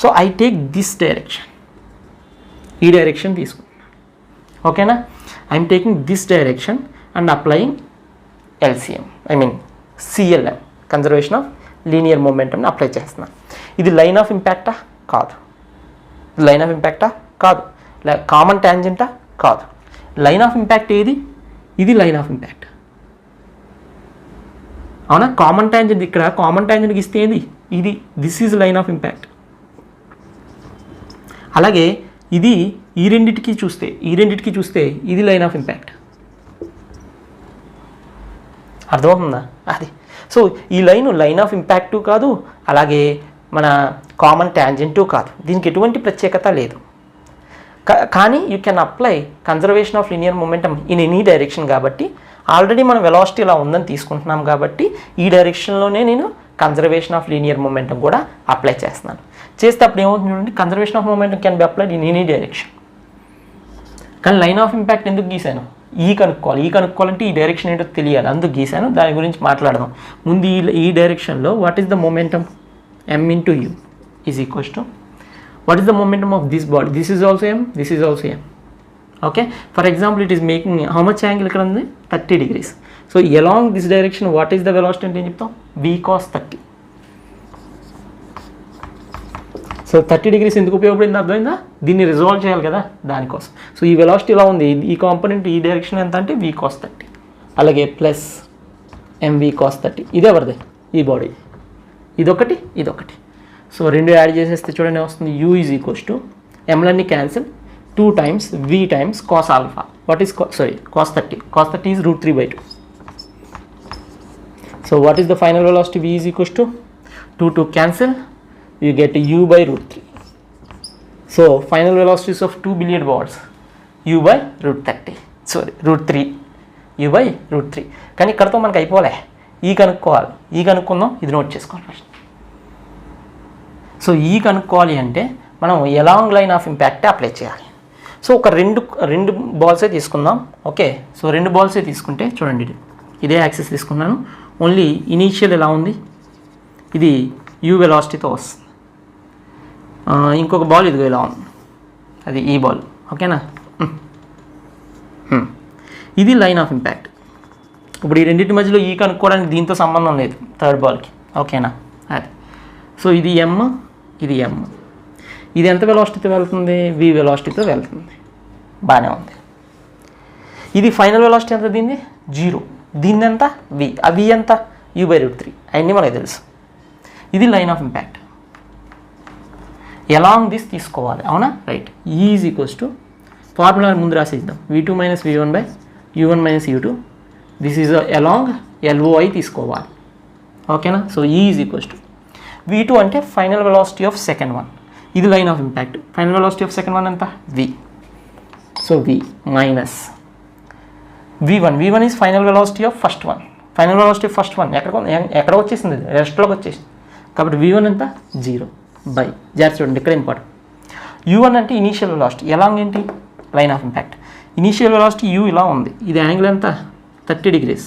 So I take this direction, ఈ డైరెక్షన్ తీసుకుంటున్నాను. ఓకేనా, I'm taking this direction and applying LCM, I mean CLM, conservation of linear మొమెంటమ్ని అప్లై చేస్తున్నాను. ఇది లైన్ ఆఫ్ ఇంపాక్టా? కాదు. లైన్ ఆఫ్ ఇంపాక్టా? కాదు. కామన్ ట్యాంజెంటా? కాదు. లైన్ ఆఫ్ ఇంపాక్ట్ ఏది? ఇది లైన్ ఆఫ్ ఇంపాక్ట్. అవునా, కామన్ ట్యాంజెంట్ ఇక్కడ కామన్ ట్యాంజెంట్కి ఇస్తే ఏది? ఇది. This is line of impact. అలాగే ఇది ఈ రెండింటికి చూస్తే ఇది లైన్ ఆఫ్ ఇంపాక్ట్. అర్థమవుతుందా? అది. సో ఈ లైన్ ఆఫ్ ఇంపాక్టు కాదు, అలాగే మన కామన్ ట్యాంజెంటు కాదు. దీనికి ఎటువంటి ప్రత్యేకత లేదు. కానీ you can apply conservation of linear momentum in any direction. కాబట్టి ఆల్రెడీ మనం వెలాసిటీ ఇలా ఉందని తీసుకుంటున్నాం కాబట్టి ఈ డైరెక్షన్లోనే నేను కన్జర్వేషన్ ఆఫ్ లీనియర్ మొమెంటమ్ కూడా అప్లై చేస్తున్నాను. చేస్తే అప్పుడు ఏమవుతుంది చూడండి, conservation of momentum can be applied in any direction. కానీ లైన్ ఆఫ్ ఇంపాక్ట్ ఎందుకు గీసాను? కనుక్కోవాలంటే ఈ డైరెక్షన్ ఏంటో తెలియాలి, అందుకు గీసాను. దాని గురించి మాట్లాడదాం. ముందు ఈ డైరెక్షన్లో what is the momentum? m into u is equals to what is the momentum of this body? This is also m, this is also m. Okay, for example, it is making how much angle ఇక్కడ ఉంది? 30 degrees. So along this direction what is the velocity అంటే ఏం చెప్తాం? v cos 30. సో 30 degrees ఎందుకు ఉపయోగపడింది అర్థమైందా? దీన్ని రిజాల్వ్ చేయాలి కదా, దానికోసం. సో ఈ వెలాసిటీ ఇలా ఉంది, ఈ కాంపోనెంట్ ఈ డైరెక్షన్ ఎంత అంటే v cos 30. అలాగే ప్లస్ ఎంవి కాస్ 30. ఇది ఎవరిది? ఈ బాడీ. ఇదొకటి ఇదొకటి. సో రెండు యాడ్ చేసేస్తే చూడండి వస్తుంది u ఈజ్ ఈక్వల్స్ టు ఎంలన్నీ cancel 2 times v times cos alpha. What is cos 30? Cos 30 is root 3 by 2. So what is the final velocity? V is equals to 2 cancel, you get u by root 3. So final velocities of 2 billiard balls, u by root 30. Root 3, u by root 3. కానీ ఇక్కడతో మనకు అయిపోలే, ఈ కనుక్కోవాలి. ఈ కనుక్కుందాం, ఇది నోట్ చేసుకోవాలి ఫస్ట్. సో ఈ కనుక్కోవాలి అంటే మనం along line of impact apply చేయాలి. సో ఒక రెండు బాల్సే తీసుకుందాం. ఓకే, సో 2 బాల్సే తీసుకుంటే చూడండి, ఇదే యాక్సిస్ తీసుకున్నాను. ఓన్లీ ఇనీషియల్ ఎలా ఉంది, ఇది యూ వెలాసిటీతో వస్తుంది. ఇంకొక బాల్ ఇదిగో ఇలా ఉంది, అది ఈ బాల్. ఓకేనా, ఇది లైన్ ఆఫ్ ఇంపాక్ట్. ఇప్పుడు ఈ రెండింటి మధ్యలో ఈ కనుక్కోవడానికి దీంతో సంబంధం లేదు, థర్డ్ బాల్కి. ఓకేనా, అది. సో ఇది ఎమ్, ఇది ఎమ్. ఇది ఎంత వెలాసిటీతో వెళ్తుంది? వి వెలాసిటీతో వెళ్తుంది. బాగానే ఉంది. ఇది ఫైనల్ వెలాసిటీ ఎంత దీన్ని? 0. దీన్ని ఎంత? వి. ఆ వి ఎంత? You by root 3. అవన్నీ మనకు తెలుసు. ఇది line of impact. Along this తీసుకోవాలి, అవునా? రైట్. ఈ ఈజ్ ఈక్వల్స్ టు ఫార్ములా ముందు రాసేద్దాం. v2 minus v1 by u1 minus u2. This is along LOI తీసుకోవాలి. ఓకేనా. సో ఈ ఈజ్ ఈక్వల్స్ టు v2 అంటే final velocity of second one. ఇది line of impact. Final velocity of second one ఎంత? v. So v minus v1. v1 is final velocity of first one. Final velocity of first one ఎక్కడ వచ్చేసింది? రెస్ట్లోకి వచ్చేసింది. కాబట్టి v1 ఎంత? 0 బై. జాగ్రత్త చూడండి, ఇక్కడ ఇంపార్టెంట్. u1 అంటే ఇనీషియల్ వెలాసిటీ. ఎలాంగ్ ఏంటి? Line of impact. Initial velocity u ఇలా ఉంది. ఇది యాంగిల్ ఎంత? 30 degrees.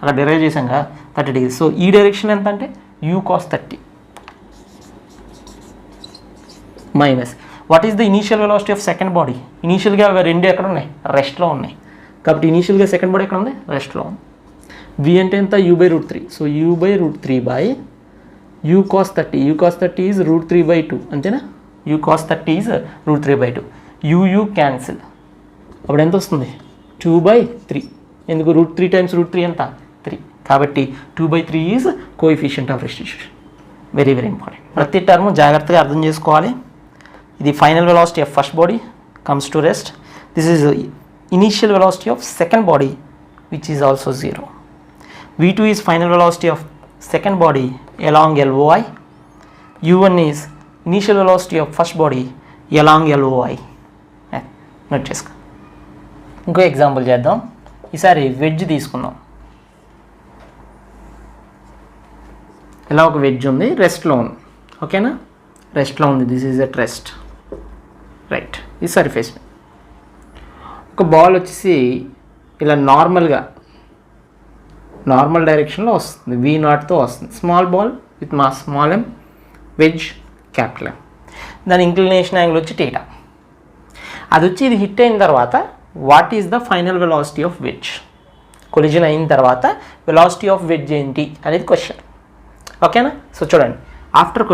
అక్కడ డిరైవ్ చేసాం కదా, 30 degrees. సో ఈ డైరెక్షన్ ఎంత అంటే u cos 30 minus what is the initial velocity of second body? ఇనీషియల్గా రెండు ఎక్కడ ఉన్నాయి? రెస్ట్లో ఉన్నాయి. కాబట్టి ఇనీషియల్గా సెకండ్ బాడీ ఎక్కడ ఉంది? రెస్ట్లో ఉంది. v అంటే ఎంత? u by root 3. So u by root 3 by u cos 30. u cos 30 is root 3 by 2, అంతేనా? u cos 30 is root 3 by 2. u cancel. అప్పుడు ఎంత వస్తుంది? 2 బై 3. ఎందుకు? రూట్ 3 టైమ్స్ రూట్ 3 ఎంత? 3. కాబట్టి 2 by 3 is coefficient of restitution. Very very important. ప్రతి టర్మ్ జాగ్రత్తగా అర్థం చేసుకోవాలి. ఇది final velocity of first body comes to rest. This is initial velocity of second body which is also 0. v2 is final velocity of second body along LOI. u1 is initial velocity of first body along LOI. Note చేసుకో. ఇంకో ఎగ్జాంపుల్ చేద్దాం. ఈసారి వెడ్జ్ తీసుకుందాం. ఇలా ఒక వెడ్జ్ ఉంది, రెస్ట్లో ఉంది. ఓకేనా, రెస్ట్లో ఉంది. This is at rest. Right. ఈ సర్ఫేస్ ఒక బాల్ వచ్చేసి ఇలా నార్మల్ డైరెక్షన్లో వస్తుంది, v0తో వస్తుంది. Small ball with mass small m, wedge capital M. దాని ఇంక్లినేషన్ యాంగిల్ వచ్చి θ. అది వచ్చి ఇది హిట్ అయిన తర్వాత what is the final velocity of wedge? Collision అయిన తర్వాత వెలాసిటీ ఆఫ్ వెడ్జ్ ఏంటి అనేది క్వశ్చన్. ఓకేనా. సో చూడండి, ఆఫ్టర్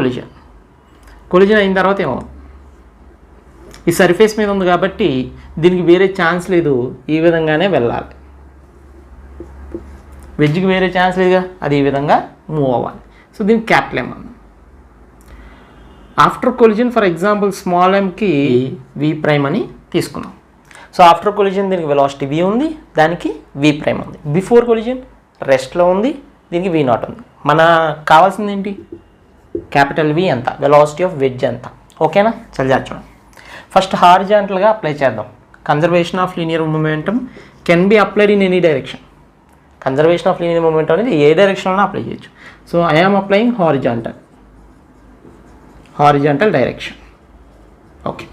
కొలిజన్ అయిన తర్వాత ఏమో ఈ సర్ఫేస్ మీద ఉంది కాబట్టి దీనికి వేరే ఛాన్స్ లేదు, ఈ విధంగానే వెళ్ళాలి. వెడ్జ్కి వేరే ఛాన్స్ లేదుగా, అది ఈ విధంగా మూవ్ అవ్వాలి. సో దీనికి క్యాపిటల్ M అన్నాం. After collision for example small mకి v' అని తీసుకున్నాం. సో ఆఫ్టర్ కొలిజన్ దీనికి వెలాసిటీ v ఉంది, దానికి v' ఉంది. బిఫోర్ కొలిజన్ రెస్ట్లో ఉంది, దీనికి v0 ఉంది. మన కావాల్సింది ఏంటి? క్యాపిటల్ V ఎంత? వెలాసిటీ ఆఫ్ వెడ్జ్ ఎంత? ఓకేనా. చల్ చూడండి. ఫస్ట్ హారిజాంటల్గా అప్లై చేద్దాం. Conservation of linear momentum can be applied in any direction. Conservation of linear momentum అనేది ఏ డైరెక్షన్లో అప్లై చేయొచ్చు. So I am applying horizontal direction. Okay,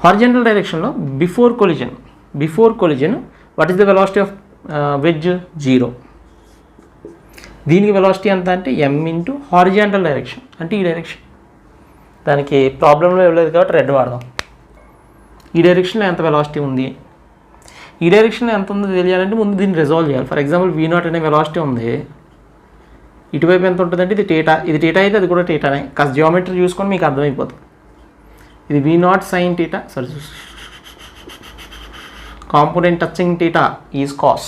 horizontal డైరెక్షన్లో before collision what is the velocity of wedge? 0. దీనికి వెలాసిటీ ఎంత అంటే m ఇంటూ హారిజాంటల్ డైరెక్షన్, అంటే ఈ డైరెక్షన్. దానికి ప్రాబ్లంలో ఇవ్వలేదు కాబట్టి రెడ్ వాడదాం. ఈ డైరెక్షన్లో ఎంత వెలాసిటీ ఉంది, ఈ డైరెక్షన్లో ఎంత ఉందో తెలియాలంటే ముందు దీన్ని రిజాల్వ్ చేయాలి. ఫర్ ఎగ్జాంపుల్ v0 అనే వెలాసిటీ ఉంది, ఇటువైపు ఎంత ఉంటుందంటే ఇది θ. ఇది θ అయితే అది కూడా θనే. కాస్త జియోమెట్రీ చూసుకొని మీకు అర్థమైపోతుంది. ఇది v0 sin θ, sorry component touching θ is cos.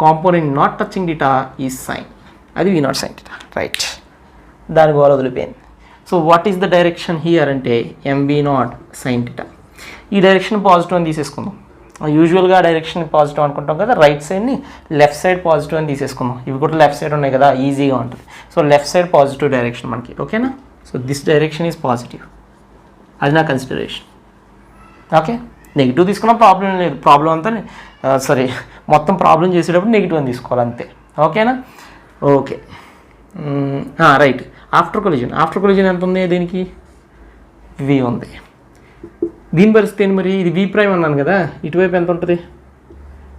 Component not touching theta is sine, అది v naught sine theta, right. దాని గోల వదిలిపోయింది. So what is the direction here అంటే ఎంవి నాట్ సైన్ డీటా. ఈ డైరెక్షన్ పాజిటివ్ అని తీసేసుకుందాం. యూజువల్గా డైరెక్షన్ పాజిటివ్ అనుకుంటాం కదా, రైట్ సైడ్ని లెఫ్ట్ సైడ్ పాజిటివ్ అని తీసేసుకుందాం. ఇవి కూడా లెఫ్ట్ సైడ్ ఉన్నాయి కదా, ఈజీగా ఉంటుంది. So left side positive direction మనకి, ఓకేనా. So this direction is positive, అది నా కన్సిడరేషన్. ఓకే, నెగిటివ్ తీసుకున్న ప్రాబ్లం లేదు. ప్రాబ్లం అంతా మొత్తం ప్రాబ్లం చేసేటప్పుడు నెగిటివ్ అని తీసుకోవాలి అంతే, ఓకేనా. Okay, right. ఆఫ్టర్ కొలిజన్ ఎంత ఉంది దీనికి? వి ఉంది. దీని పరిస్థితి ఏంటి మరి? ఇది వి ప్రైమ్ అన్నాను కదా, ఇటువైపు ఎంత ఉంటుంది?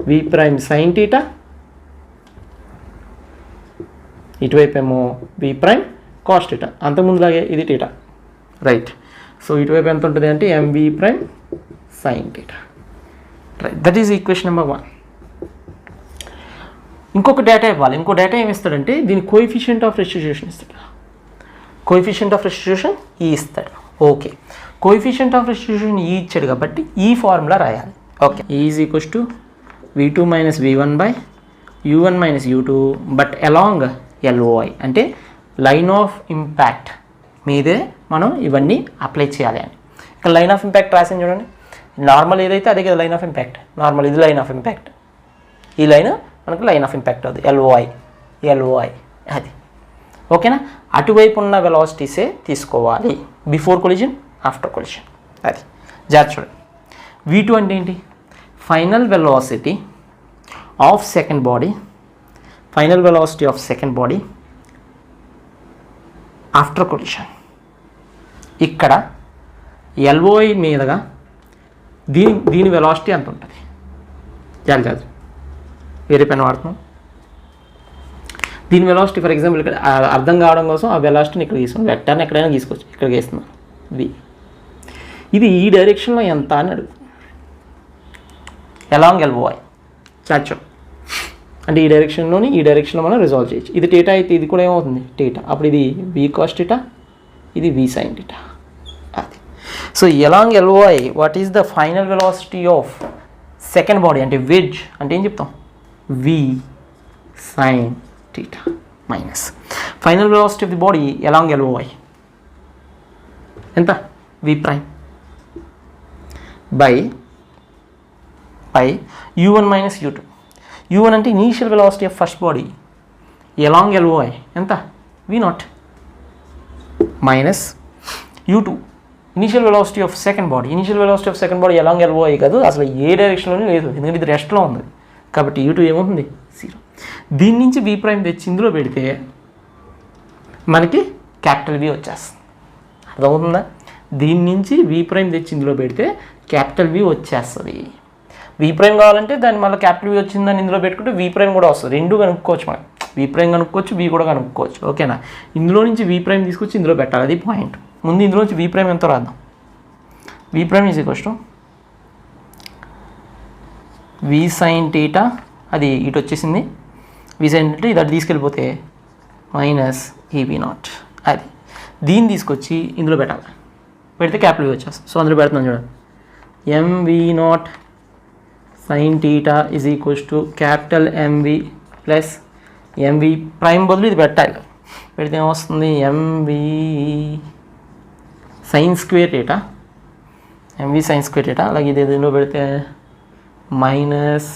వి ప్రైమ్ సైన్ టీటా, ఇటువైపు ఏమో వి ప్రైమ్ కాస్ టీటా. అంతకుముందులాగే ఇది టీటా, రైట్. సో ఇటువైపు ఎంత ఉంటుంది అంటే m v prime sine theta, right. That is equation number 1. ఇంకొక డేటా ఇవ్వాలి. ఇంకో డేటా ఏమి ఇస్తాడంటే దీని కోఎఫిషియంట్ ఆఫ్ రెస్టిట్యూషన్ ఇస్తాడు. కోఎఫిషియంట్ ఆఫ్ రెస్టిట్యూషన్ ఈ ఇస్తాడు. ఓకే, కోఎఫిషియంట్ ఆఫ్ రెస్టిట్యూషన్ ఈ ఇచ్చాడు కాబట్టి ఈ ఫార్ములా రాయాలి. Okay, is equals to v2 minus v1 by u1 minus u2 but along LOI అంటే లైన్ ఆఫ్ ఇంపాక్ట్ మీదే మనం ఇవన్నీ అప్లై చేయాలి అని. ఇక్కడ లైన్ ఆఫ్ ఇంపాక్ట్ రాసింది చూడండి. నార్మల్ ఏదైతే అదే కదా లైన్ ఆఫ్ ఇంపాక్ట్. నార్మల్ ఇది లైన్ ఆఫ్ ఇంపాక్ట్, ఈ లైన్ మనకు లైన్ ఆఫ్ ఇంపాక్ట్ అవుతుంది. LOI అది, ఓకేనా. అటువైపు ఉన్న వెలాసిటీసే తీసుకోవాలి, బిఫోర్ కొలిజన్ ఆఫ్టర్ కొలిజన్. అది జాగ్రత్త చూడండి. v2 అంటే ఏంటి? Final velocity of second body after collision. ఇక్కడ LOI మీదుగా దీని వెలాసిటీ ఎంత ఉంటుంది? జాగ్రత్త, వేరే పెన్ వాడుతున్నాం. దీని వెలాసిటీ ఫర్ ఎగ్జాంపుల్ ఇక్కడ అర్థం కావడం కోసం ఆ వెలాసిటీని ఇక్కడ తీసుకున్నాం. వెక్టర్ని ఎక్కడైనా తీసుకోవచ్చు, ఇక్కడికి వేస్తున్నాం v. ఇది ఈ డైరెక్షన్లో ఎంత అని అడుగు, అలాంగ్ LOI చాచో అంటే ఈ డైరెక్షన్లో మనం రిజాల్వ్ చేయొచ్చు. ఇది టీటా అయితే ఇది కూడా ఏమవుతుంది? టీటా. అప్పుడు ఇది v కాస్ టీటా, ఇది v సైన్ టీటా. అది. So along LOI what is the final velocity of second body అంటే వెడ్జ్ అంటే ఏం చెప్తాం? v sine theta minus final velocity of the body along LOI ఎంత? v prime by u1 minus u2. u1 అంటే initial velocity of first body along LOI ఎంత? v0 minus u2 initial velocity of second body along LOI కాదు, అసలు ఏ డైరెక్షన్లోనే లేదు, ఎందుకంటే ఇది రెస్ట్లో ఉంది కాబట్టి u2 ఏమవుతుంది? 0. దీని నుంచి v ప్రైమ్ తెచ్చి ఇందులో పెడితే మనకి క్యాపిటల్ V వచ్చేస్తుంది. అర్థమవుతుందా? దీని నుంచి v ప్రైమ్ తెచ్చి ఇందులో పెడితే క్యాపిటల్ V వచ్చేస్తుంది. v ప్రైమ్ కావాలంటే దాన్ని మళ్ళీ క్యాపిటల్ V వచ్చిందని ఇందులో పెట్టుకుంటే v ప్రైమ్ కూడా వస్తుంది. రెండు కనుక్కోవచ్చు మనం, v ప్రైమ్ కనుక్కోవచ్చు, v కూడా కనుక్కోవచ్చు, ఓకేనా. ఇందులో నుంచి v ప్రైమ్ తీసుకొచ్చి ఇందులో పెట్టాలి, అది పాయింట్. ముందు ఇందులో నుంచి v ప్రైమ్ ఎంతో రాద్దాం. v prime is equals to v sine theta, అది ఇటు వచ్చేసింది, v సైన్ టీటా ఇది అటు తీసుకెళ్ళిపోతే మైనస్ v0. అది దీన్ని తీసుకొచ్చి ఇందులో పెట్టాలి, పెడితే క్యాపిటల్ V వచ్చేస్తుంది. సో అందులో పెడుతున్నాను చూడండి, mv0 sine theta is equals to capital MV plus MV prime బదులు ఇది పెట్టాలి, పెడితే ఏమొస్తుంది? MV సైన్ స్క్వేర్ టీటా, అలాగే ఇది దీనిలో పెడితే మైనస్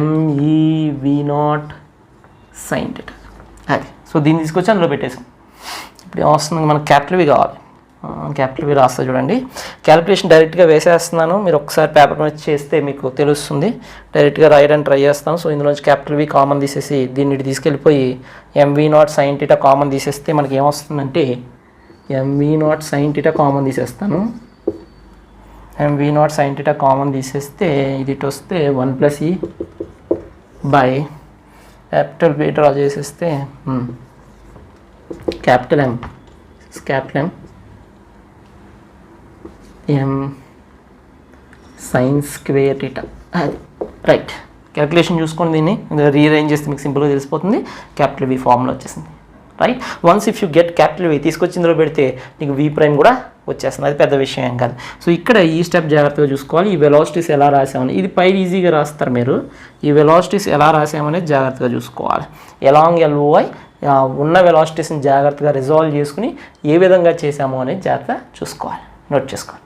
MEV0 సైన్ టీటా. అది. సో దీన్ని తీసుకొచ్చి అందులో పెట్టేసాం. ఇప్పుడు ఏమొస్తుంది? మనకు క్యాపిటల్ V కావాలి. క్యాపిటల్ V రాస్తా చూడండి. క్యాలిక్యులేషన్ డైరెక్ట్గా వేసేస్తున్నాను, మీరు ఒకసారి పేపర్ మీద చేస్తే మీకు తెలుస్తుంది. డైరెక్ట్గా రాయడానికి ట్రై చేస్తాను. సో ఇందులోంచి క్యాపిటల్ V కామన్ తీసేసి దీన్ని తీసుకెళ్ళిపోయి MV0 సైన్ టీటా కామన్ తీసేస్తే మనకి ఏమొస్తుందంటే MV0 సైన్ టీటా కామన్ తీసేస్తాను. MV0 సైన్ టీటా కామన్ తీసేస్తే ఇది ఇటు వస్తే 1 + e by capital V draw చేసేస్తే capital M sine square theta. అది రైట్. క్యాలిక్యులేషన్ చూసుకోండి, దీన్ని రీఅరేంజ్ చేస్తే మీకు సింపుల్గా తెలిసిపోతుంది. క్యాపిటల్ V ఫార్ములా వచ్చేసింది. Right. Once if you get capital V తీసుకొచ్చి ఇందులో పెడితే నీకు వి ప్రైమ్ కూడా వచ్చేస్తుంది, అది పెద్ద విషయం ఏం కాదు. సో ఇక్కడ ఈ స్టెప్ జాగ్రత్తగా చూసుకోవాలి. ఈ వెలాసిటీస్ ఎలా రాసామని, ఇది పై ఈజీగా రాస్తారు మీరు, ఈ వెలాసిటీస్ ఎలా రాసామనేది జాగ్రత్తగా చూసుకోవాలి. ఎలాంగ్ ఎల్ఓఐ ఉన్న వెలాసిటీస్ని జాగ్రత్తగా రిజాల్వ్ చేసుకుని ఏ విధంగా చేసామో అనేది జాగ్రత్తగా చూసుకోవాలి, నోట్ చేసుకోవాలి.